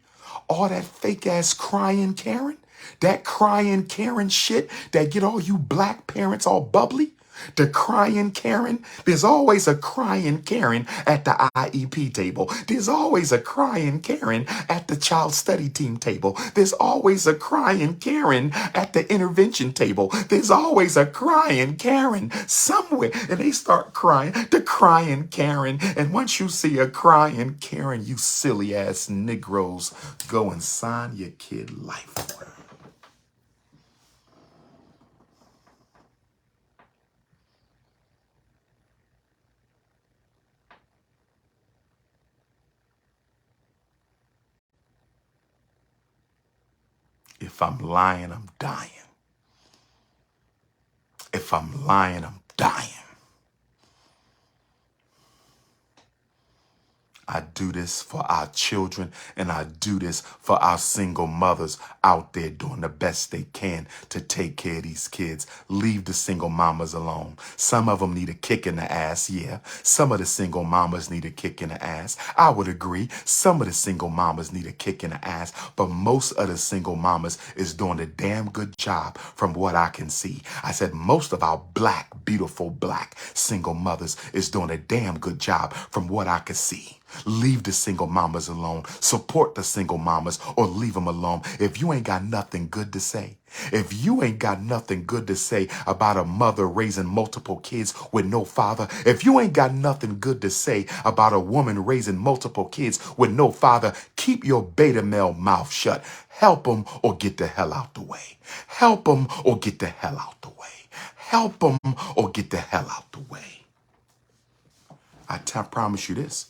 all that fake ass crying Karen, that crying Karen shit that get all you black parents all bubbly, the crying Karen. There's always a crying Karen at the IEP table. There's always a crying Karen at the child study team table. There's always a crying Karen at the intervention table. There's always a crying Karen somewhere. And they start crying, the crying Karen. And once you see a crying Karen, you silly ass Negroes, go and sign your kid life away. If I'm lying, I'm dying. If I'm lying, I'm dying. I do this for our children, and I do this for our single mothers out there doing the best they can to take care of these kids. Leave the single mamas alone. Some of them need a kick in the ass, yeah. Some of the single mamas need a kick in the ass. I would agree. Some of the single mamas need a kick in the ass, but most of the single mamas is doing a damn good job from what I can see. I said most of our black, beautiful black single mothers is doing a damn good job from what I can see. Leave the single mamas alone. Support the single mamas or leave them alone. If you ain't got nothing good to say, if you ain't got nothing good to say about a mother raising multiple kids with no father, if you ain't got nothing good to say about a woman raising multiple kids with no father, keep your beta male mouth shut. Help them or get the hell out the way. Help them or get the hell out the way. Help them or get the hell out the way. I promise you this.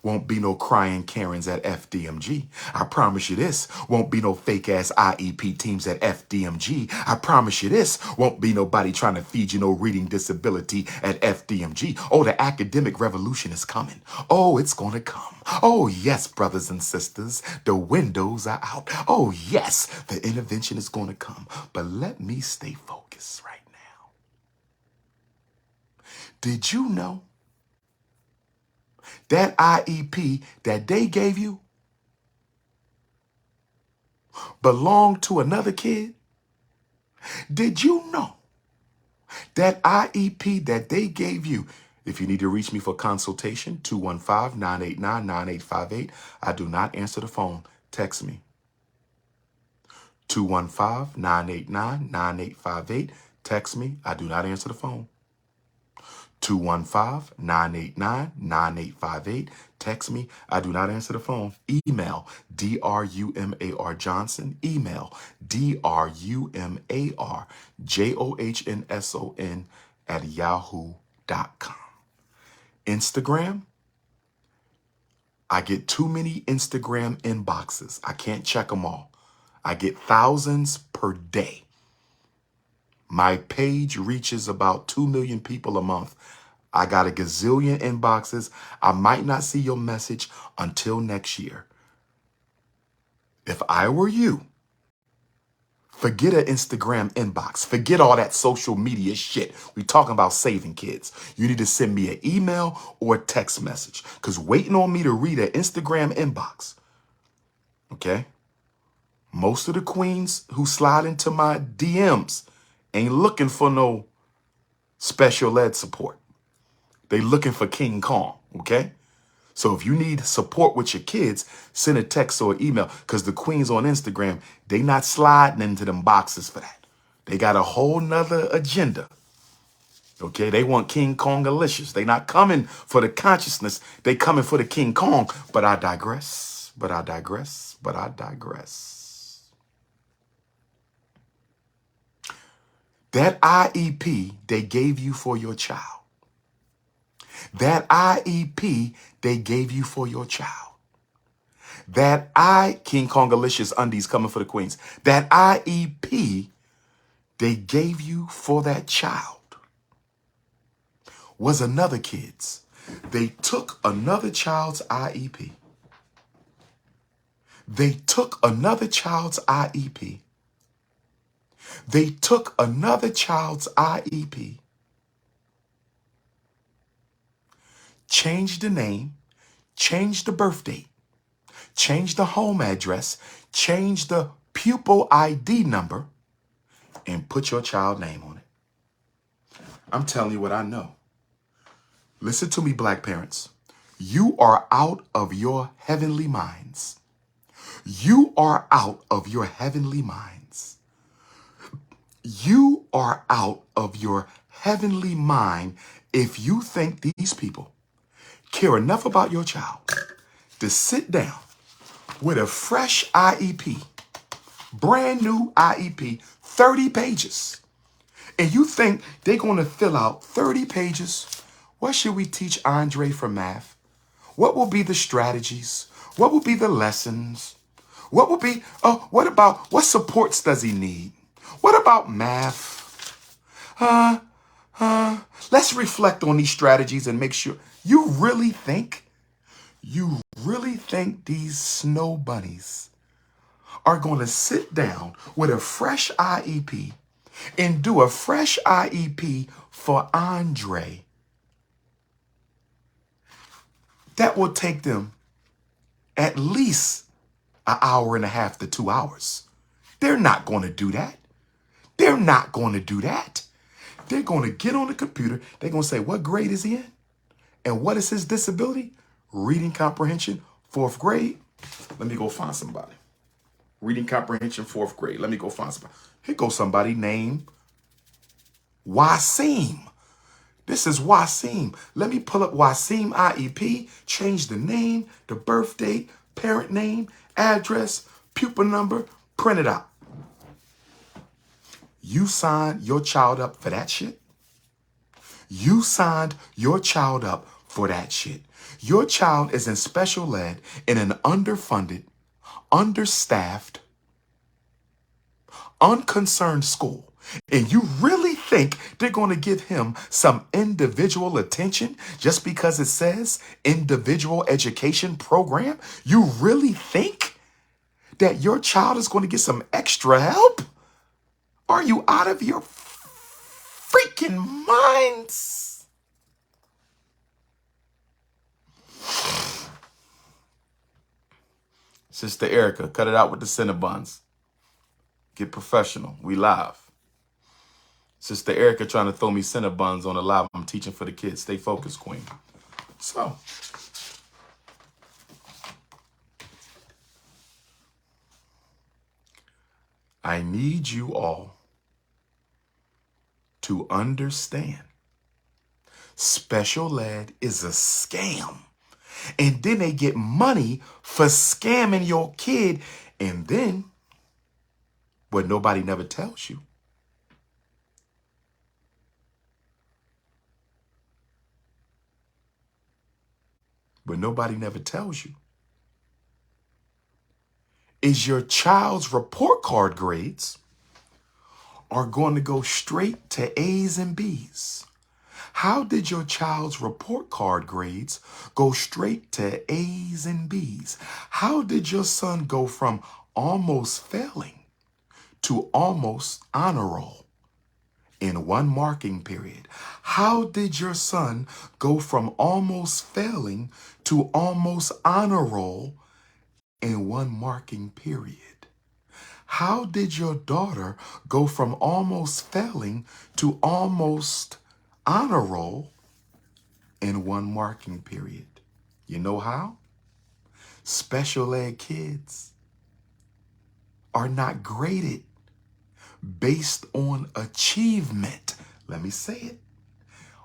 Won't be no crying Karens at FDMG. I promise you this. Won't be no fake ass IEP teams at FDMG. I promise you this. Won't be nobody trying to feed you no reading disability at FDMG. Oh, the academic revolution is coming. Oh, it's going to come. Oh, yes, brothers and sisters, the windows are out. Oh, yes, the intervention is going to come. But let me stay focused right now. Did you know that IEP that they gave you belonged to another kid? Did you know that IEP that they gave you? If you need to reach me for consultation, 215-989-9858. I do not answer the phone. Text me. 215-989-9858. Text me. I do not answer the phone. 215-989-9858. Text me. I do not answer the phone. Email DRUMAR Johnson. Email DRUMARJOHNSON at yahoo.com. Instagram. I get too many Instagram inboxes. I can't check them all. I get thousands per day. My page reaches about 2 million people a month. I got a gazillion inboxes. I might not see your message until next year. If I were you, forget an Instagram inbox. Forget all that social media shit. We talking about saving kids. You need to send me an email or a text message, because waiting on me to read an Instagram inbox, okay? Most of the queens who slide into my DMs ain't looking for no special ed support. They looking for King Kong, okay? So if you need support with your kids, send a text or email, because the queens on Instagram, they not sliding into them boxes for that. They got a whole nother agenda, okay? They want King Kong-alicious. They not coming for the consciousness. They coming for the King Kong. But I digress, but I digress, but I digress. That IEP they gave you for your child. That IEP they gave you for your child. That King Kongalicious undies coming for the queens. That IEP they gave you for that child was another kid's. They took another child's IEP. They took another child's IEP. They took another child's IEP. Changed the name, changed the birth date, changed the home address, changed the pupil ID number, and put your child name on it. I'm telling you what I know. Listen to me, black parents. You are out of your heavenly minds. You are out of your heavenly minds. You are out of your heavenly mind if you think these people care enough about your child to sit down with a fresh IEP, brand new IEP, 30 pages. And you think they're going to fill out 30 pages? What should we teach Andre for math? What will be the strategies? What will be the lessons? What will be, what supports does he need? What about math? Let's reflect on these strategies and make sure. You really think these snow bunnies are going to sit down with a fresh IEP and do a fresh IEP for Andre that will take them at least an hour and a half to 2 hours? They're not going to do that. They're not going to do that. They're going to get on the computer. They're going to say, what grade is he in? And what is his disability? Reading comprehension, 4th grade. Let me go find somebody. Reading comprehension, 4th grade. Let me go find somebody. Here goes somebody named Wasim. This is Wasim. Let me pull up Wasim IEP, change the name, the birth date, parent name, address, pupil number, print it out. You signed your child up for that shit? You signed your child up for that shit. Your child is in special ed in an underfunded, understaffed, unconcerned school. And you really think they're going to give him some individual attention just because it says individual education program? You really think that your child is going to get some extra help? Are you out of your freaking minds? Sister Erica, cut it out with the Cinnabons. Get professional. We live. Sister Erica trying to throw me Cinnabons on the live. I'm teaching for the kids. Stay focused, queen. So, I need you all to understand Special ed is a scam. And then they get money for scamming your kid. And then, what nobody never tells you, is your child's report card grades are going to go straight to A's and B's. How did your child's report card grades go straight to A's and B's? How did your son go from almost failing to almost honor roll in one marking period? How did your son go from almost failing to almost honor roll in one marking period? How did your daughter go from almost failing to almost honor roll in one marking period? You know how? Special ed kids are not graded based on achievement. Let me say it.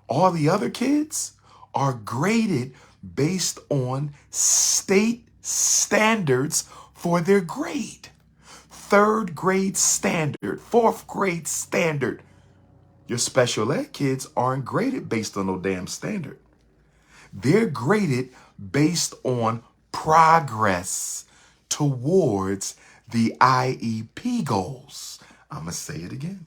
All the other kids are graded based on state standards for their grade. 3rd grade standard, 4th grade standard. Your special ed kids aren't graded based on no damn standard. They're graded based on progress towards the IEP goals. I'm going to say it again.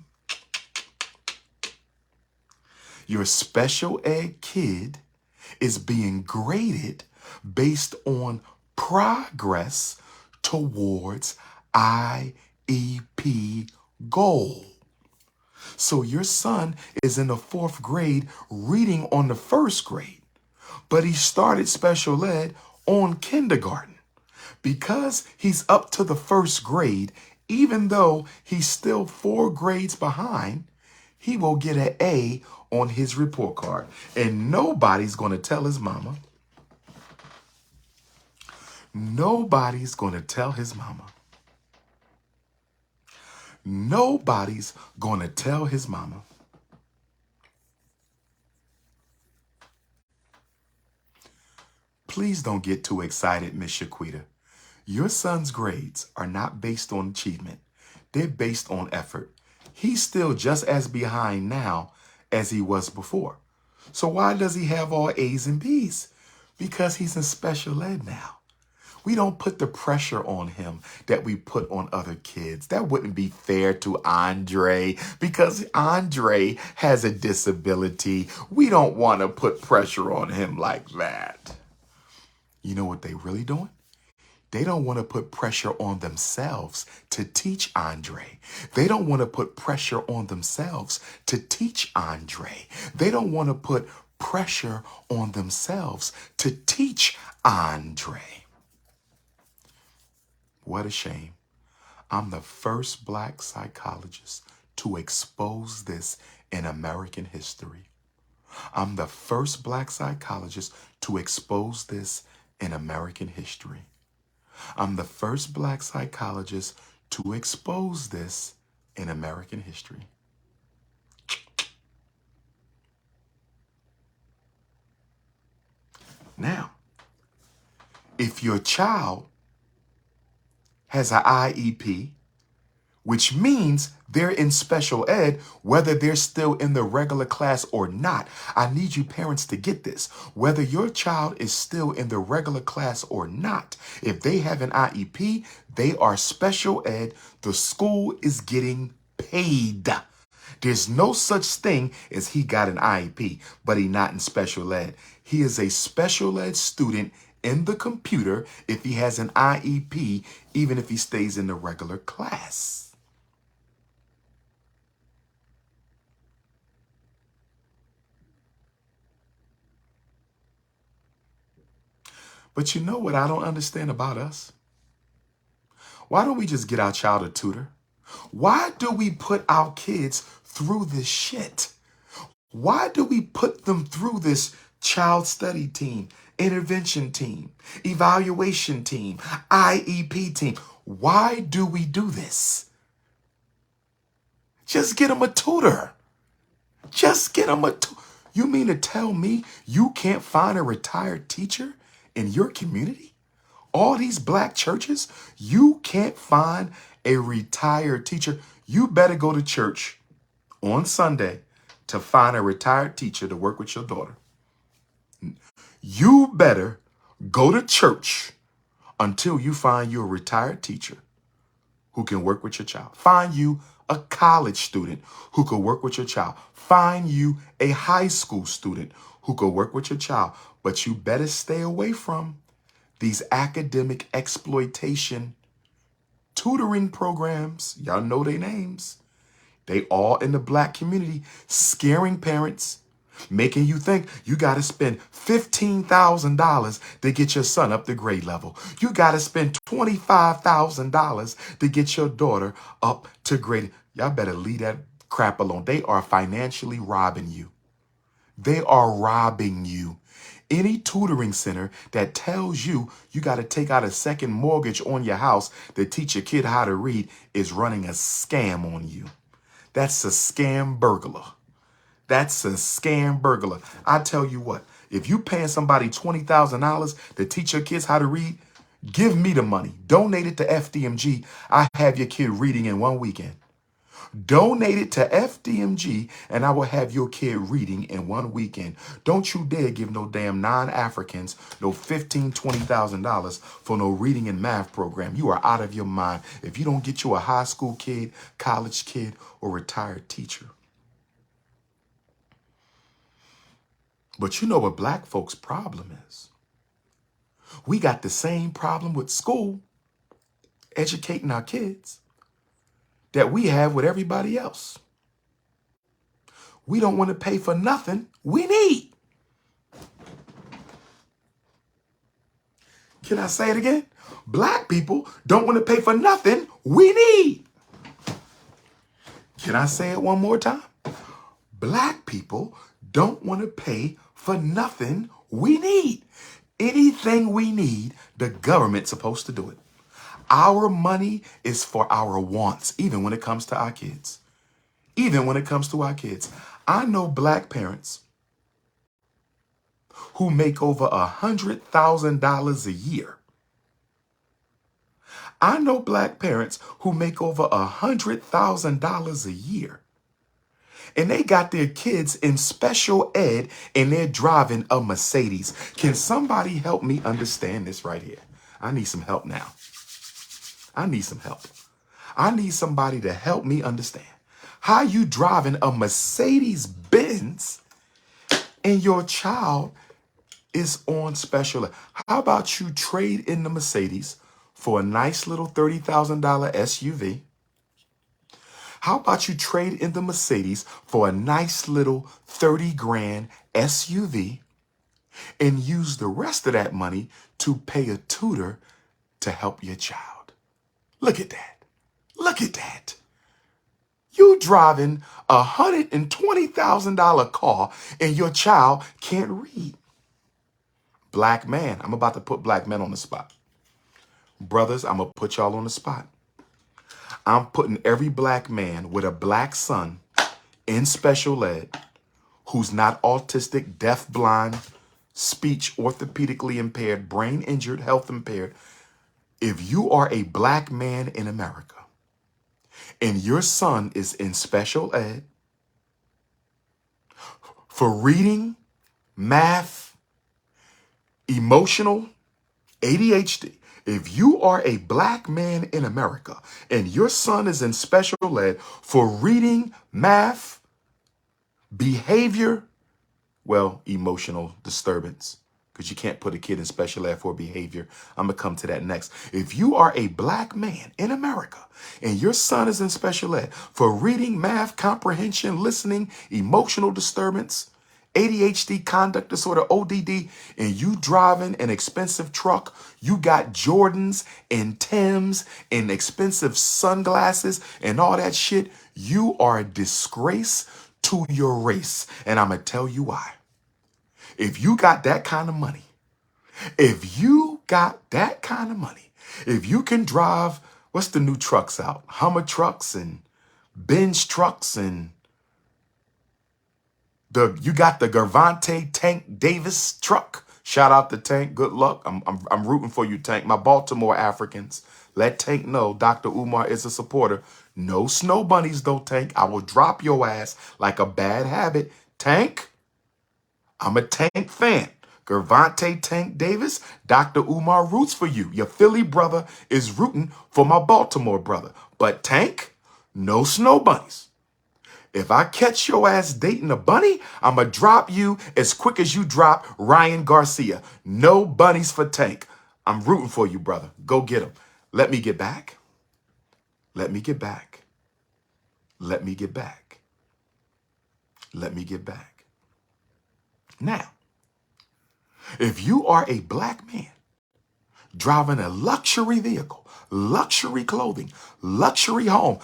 Your special ed kid is being graded based on progress towards IEP goal. So your son is in the 4th grade reading on the 1st grade, but he started special ed on kindergarten. Because he's up to the 1st grade, even though he's still 4 grades behind, he will get an A on his report card. And nobody's going to tell his mama. Nobody's going to tell his mama. Nobody's going to tell his mama. Please don't get too excited, Miss Shaquita. Your son's grades are not based on achievement. They're based on effort. He's still just as behind now as he was before. So why does he have all A's and B's? Because he's in special ed now. We don't put the pressure on him that we put on other kids. That wouldn't be fair to Andre because Andre has a disability. We don't want to put pressure on him like that. You know what they really doing? They don't want to put pressure on themselves to teach Andre. They don't want to put pressure on themselves to teach Andre. They don't want to put pressure on themselves to teach Andre. What a shame. I'm the first Black psychologist to expose this in American history. I'm the first Black psychologist to expose this in American history. I'm the first Black psychologist to expose this in American history. Now, if your child has an IEP, which means they're in special ed, whether they're still in the regular class or not. I need you parents to get this. Whether your child is still in the regular class or not, if they have an IEP, they are special ed. The school is getting paid. There's no such thing as he got an IEP, but he not in special ed. He is a special ed student in the computer if he has an IEP, even if he stays in the regular class. But you know what I don't understand about us? Why don't we just get our child a tutor? Why do we put our kids through this shit? Why do we put them through this child study team, intervention team, evaluation team, IEP team? Why do we do this? Just get them a tutor. Just get them a tutor. You mean to tell me you can't find a retired teacher in your community? All these black churches, you can't find a retired teacher. You better go to church on Sunday to find a retired teacher to work with your daughter. You better go to church until you find you a retired teacher who can work with your child. Find you a college student who could work with your child. Find you a high school student who could work with your child. But you better stay away from these academic exploitation tutoring programs. Y'all know their names. They all in the black community, scaring parents, making you think you got to spend $15,000 to get your son up to grade level. You got to spend $25,000 to get your daughter up to grade. Y'all better leave that crap alone. They are financially robbing you. They are robbing you. Any tutoring center that tells you you got to take out a second mortgage on your house to teach your kid how to read is running a scam on you. That's a scam burglar. That's a scam burglar. I tell you what, if you paying somebody $20,000 to teach your kids how to read, give me the money. Donate it to FDMG. I have your kid reading in one weekend. Donate it to FDMG and I will have your kid reading in one weekend. Don't you dare give no damn non-Africans no $15,000, $20,000 for no reading and math program. You are out of your mind if you don't get you a high school kid, college kid, or retired teacher. But you know what black folks' problem is? We got the same problem with school, educating our kids, that we have with everybody else. We don't want to pay for nothing we need. Can I say it again? Black people don't want to pay for nothing we need. Can I say it one more time? Black people don't want to pay for nothing we need. Anything we need, the government's supposed to do it. Our money is for our wants, even when it comes to our kids. Even when it comes to our kids. I know black parents who make over $100,000 a year. I know black parents who make over $100,000 a year. And they got their kids in special ed and they're driving a Mercedes. Can somebody help me understand this right here? I need some help now. I need some help. I need somebody to help me understand. How you driving a Mercedes Benz and your child is on special ed? How about you trade in the Mercedes for a nice little $30,000 SUV? How about you trade in the Mercedes for a nice little 30 grand SUV and use the rest of that money to pay a tutor to help your child? Look at that. Look at that. You driving a $120,000 car and your child can't read. Black man, I'm about to put black men on the spot. Brothers, I'm going to put y'all on the spot. I'm putting every black man with a black son in special ed who's not autistic, deaf, blind, speech, orthopedically impaired, brain injured, health impaired. If you are a black man in America and your son is in special ed for reading, math, emotional, ADHD, if you are a black man in America and your son is in special ed for reading, math, behavior, well, emotional disturbance, because you can't put a kid in special ed for behavior. I'm going to come to that next. If you are a black man in America and your son is in special ed for reading, math, comprehension, listening, emotional disturbance, ADHD, conduct disorder, ODD, and you driving an expensive truck, you got Jordans and Timbs and expensive sunglasses and all that shit, you are a disgrace to your race. And I'm going to tell you why. If you got that kind of money, if you can drive, what's the new trucks out? Hummer trucks and Benz trucks and You got the Gervonta Tank Davis truck. Shout out to Tank. Good luck. I'm rooting for you, Tank. My Baltimore Africans, let Tank know Dr. Umar is a supporter. No snow bunnies though, Tank. I will drop your ass like a bad habit. Tank, I'm a Tank fan. Gervonta Tank Davis, Dr. Umar roots for you. Your Philly brother is rooting for my Baltimore brother. But Tank, no snow bunnies. If I catch your ass dating a bunny, I'ma drop you as quick as you drop Ryan Garcia. No bunnies for Tank. I'm rooting for you, brother. Go get him. Let me get back. Let me get back. Let me get back. Let me get back. Now, if you are a black man driving a luxury vehicle, luxury clothing, luxury home,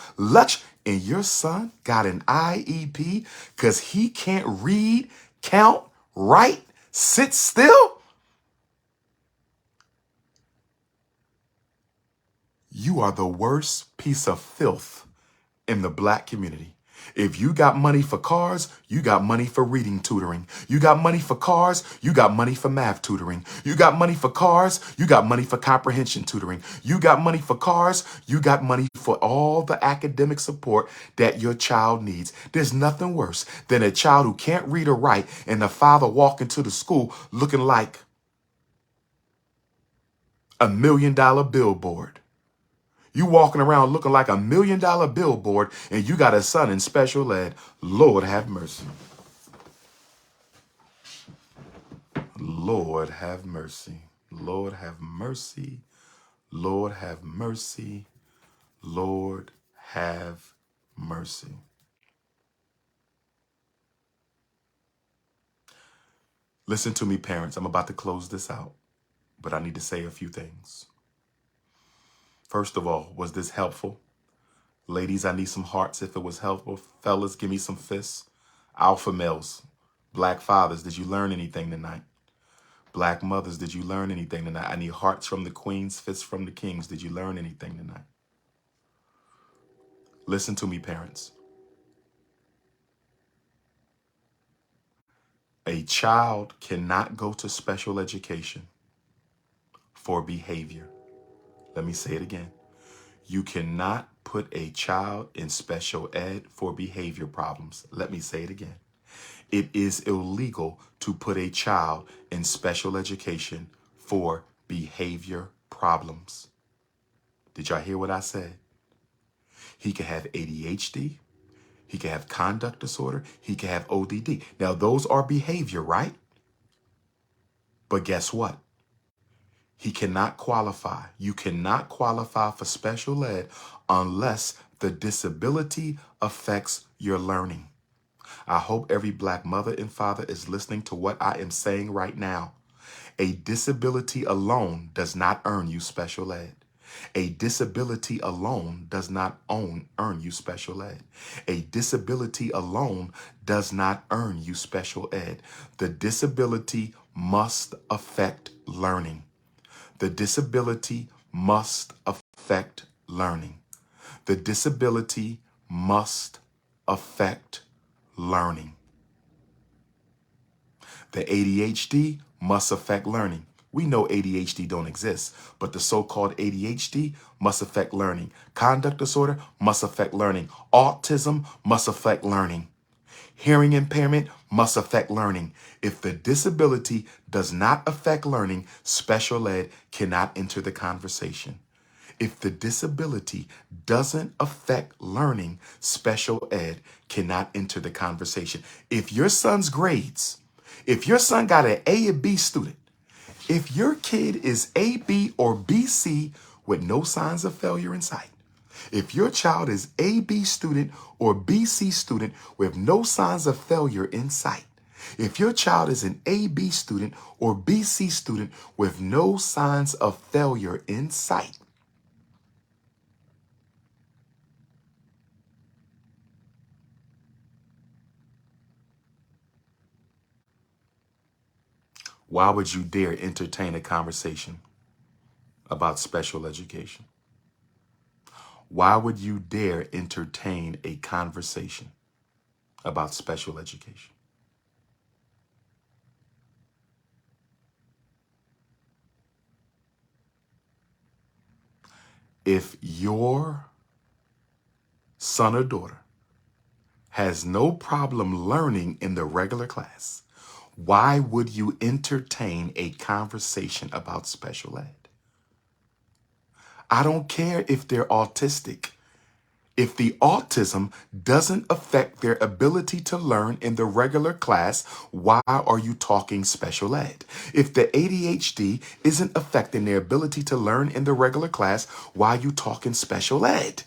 and your son got an IEP because he can't read, count, write, sit still, you are the worst piece of filth in the black community. If you got money for cars, you got money for reading tutoring. You got money for cars, you got money for math tutoring. You got money for cars, you got money for comprehension tutoring. You got money for cars, you got money for all the academic support that your child needs. There's nothing worse than a child who can't read or write and the father walking to the school looking like $1 million billboard. You walking around looking like $1 million billboard and you got a son in special ed. Lord have mercy. Lord have mercy. Lord have mercy. Lord have mercy. Lord have mercy. Listen to me, parents. I'm about to close this out, but I need to say a few things. First of all, was this helpful? Ladies, I need some hearts if it was helpful. Fellas, give me some fists. Alpha males, black fathers, did you learn anything tonight? Black mothers, did you learn anything tonight? I need hearts from the queens, fists from the kings. Did you learn anything tonight? Listen to me, parents. A child cannot go to special education for behavior. Let me say it again. You cannot put a child in special ed for behavior problems. Let me say it again. It is illegal to put a child in special education for behavior problems. Did y'all hear what I said? He could have ADHD. He could have conduct disorder. He could have ODD. Now, those are behavior, right? But guess what? He cannot qualify. You cannot qualify for special ed unless the disability affects your learning. I hope every black mother and father is listening to what I am saying right now. A disability alone does not earn you special ed. A disability alone does not earn you special ed. A disability alone does not earn you special ed. The disability must affect learning. The disability must affect learning. The disability must affect learning. The ADHD must affect learning. We know ADHD don't exist, but the so-called ADHD must affect learning. Conduct disorder must affect learning. Autism must affect learning. Hearing impairment must affect learning. If the disability does not affect learning, special ed cannot enter the conversation. If the disability doesn't affect learning, special ed cannot enter the conversation. If your son's grades, if your son got an A or B student, if your kid is A, B, or BC with no signs of failure in sight, if your child is A, B student or BC student with no signs of failure in sight, if your child is an A, B student or BC student with no signs of failure in sight, why would you dare entertain a conversation about special education? Why would you dare entertain a conversation about special education? If your son or daughter has no problem learning in the regular class, why would you entertain a conversation about special ed? I don't care if they're autistic. If the autism doesn't affect their ability to learn in the regular class, why are you talking special ed? If the ADHD isn't affecting their ability to learn in the regular class, why are you talking special ed?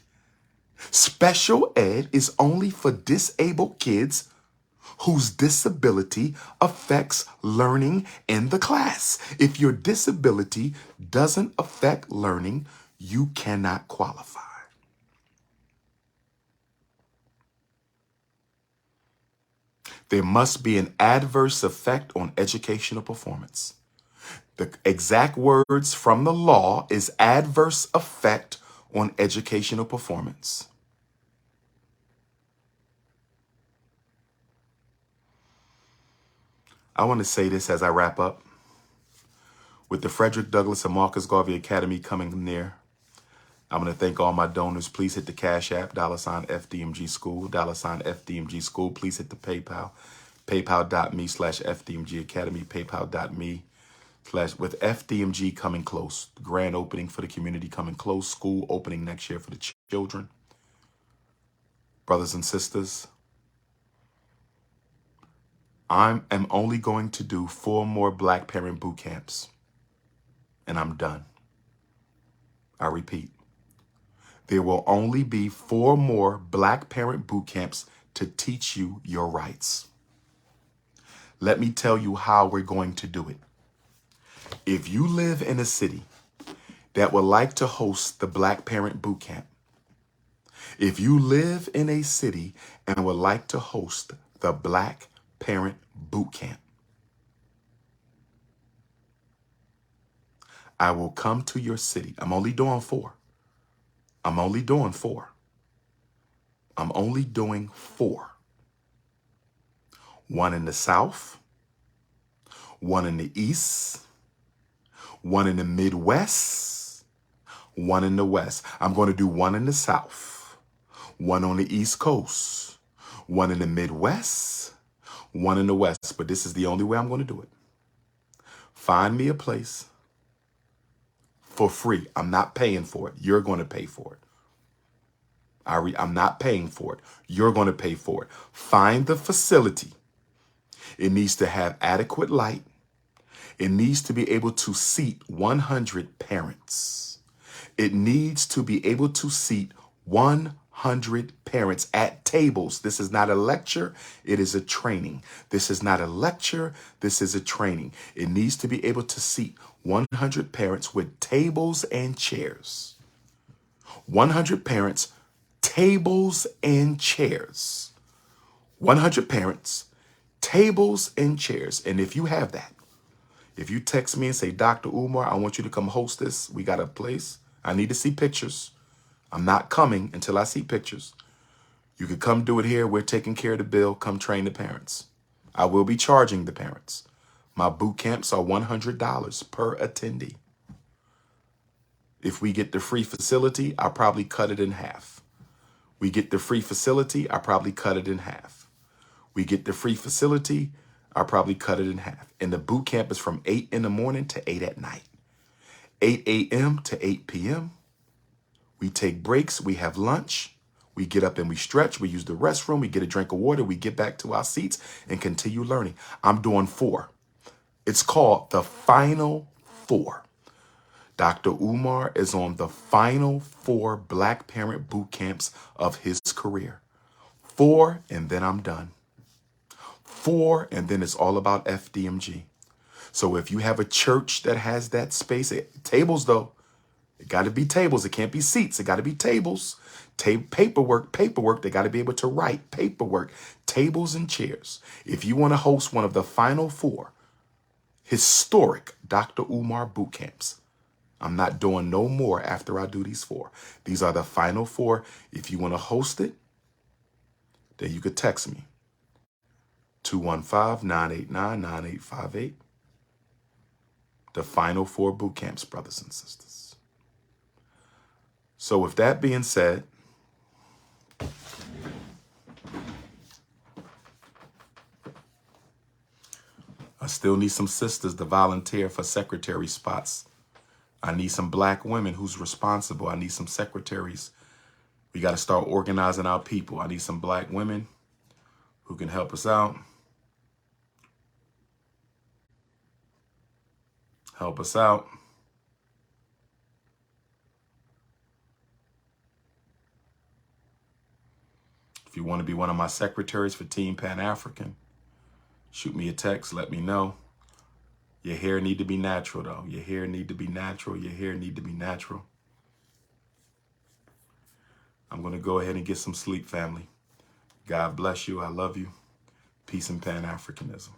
Special ed is only for disabled kids whose disability affects learning in the class. If your disability doesn't affect learning, you cannot qualify. There must be an adverse effect on educational performance. The exact words from the law is adverse effect on educational performance. I want to say this as I wrap up. With the Frederick Douglass and Marcus Garvey Academy coming near, I'm going to thank all my donors. Please hit the Cash App, $FDMG School, $FDMG School. Please hit the PayPal, paypal.me/FDMG Academy, paypal.me/ with FDMG coming close. The grand opening for the community coming close. School opening next year for the children. Brothers and sisters, I am only going to do 4 more Black parent boot camps, and I'm done. I repeat. There will only be 4 more Black parent boot camps to teach you your rights. Let me tell you how we're going to do it. If you live in a city that would like to host the Black parent boot camp, if you live in a city and would like to host the Black parent boot camp, I will come to your city. I'm only doing 4. I'm only doing 4. I'm only doing 4. 1 in the South, 1 in the East, 1 in the Midwest, 1 in the West. I'm going to do 1 in the South, 1 on the East Coast, 1 in the Midwest, 1 in the West. But this is the only way I'm going to do it. Find me a place for free. I'm not paying for it. You're going to pay for it. I'm not paying for it. You're going to pay for it. Find the facility. It needs to have adequate light. It needs to be able to seat 100 parents. It needs to be able to seat 100 parents at tables. This is not a lecture. It is a training. This is not a lecture. This is a training. It needs to be able to seat 100 parents with tables and chairs. 100 parents, tables and chairs. 100 parents, tables and chairs. And if you have that, if you text me and say, Dr. Umar, I want you to come host this. We got a place. I need to see pictures. I'm not coming until I see pictures. You can come do it here. We're taking care of the bill. Come train the parents. I will be charging the parents. My boot camps are $100 per attendee. If we get the free facility, I'll probably cut it in half. We get the free facility, I'll probably cut it in half. We get the free facility, I'll probably cut it in half. And the boot camp is from 8 in the morning to 8 at night. 8 a.m. to 8 p.m. We take breaks, we have lunch, we get up and we stretch, we use the restroom, we get a drink of water, we get back to our seats and continue learning. I'm doing 4. It's called the Final 4. Dr. Umar is on the final 4 Black parent boot camps of his career. 4, and then I'm done. 4, and then it's all about FDMG. So if you have a church that has that space, tables though, it got to be tables. It can't be seats. It got to be tables. Paperwork. They got to be able to write paperwork. Tables and chairs. If you want to host one of the final 4 historic Dr. Umar boot camps, I'm not doing no more after I do these 4. These are the final 4. If you want to host it, then you could text me. 215-989-9858. The final 4 boot camps, brothers and sisters. So with that being said, I still need some sisters to volunteer for secretary spots. I need some black women who's responsible. I need some secretaries. We got to start organizing our people. I need some black women who can help us out. Help us out. If you want to be one of my secretaries for Team Pan-African, shoot me a text. Let me know. Your hair need to be natural, though. Your hair need to be natural. Your hair need to be natural. I'm going to go ahead and get some sleep, family. God bless you. I love you. Peace and Pan-Africanism.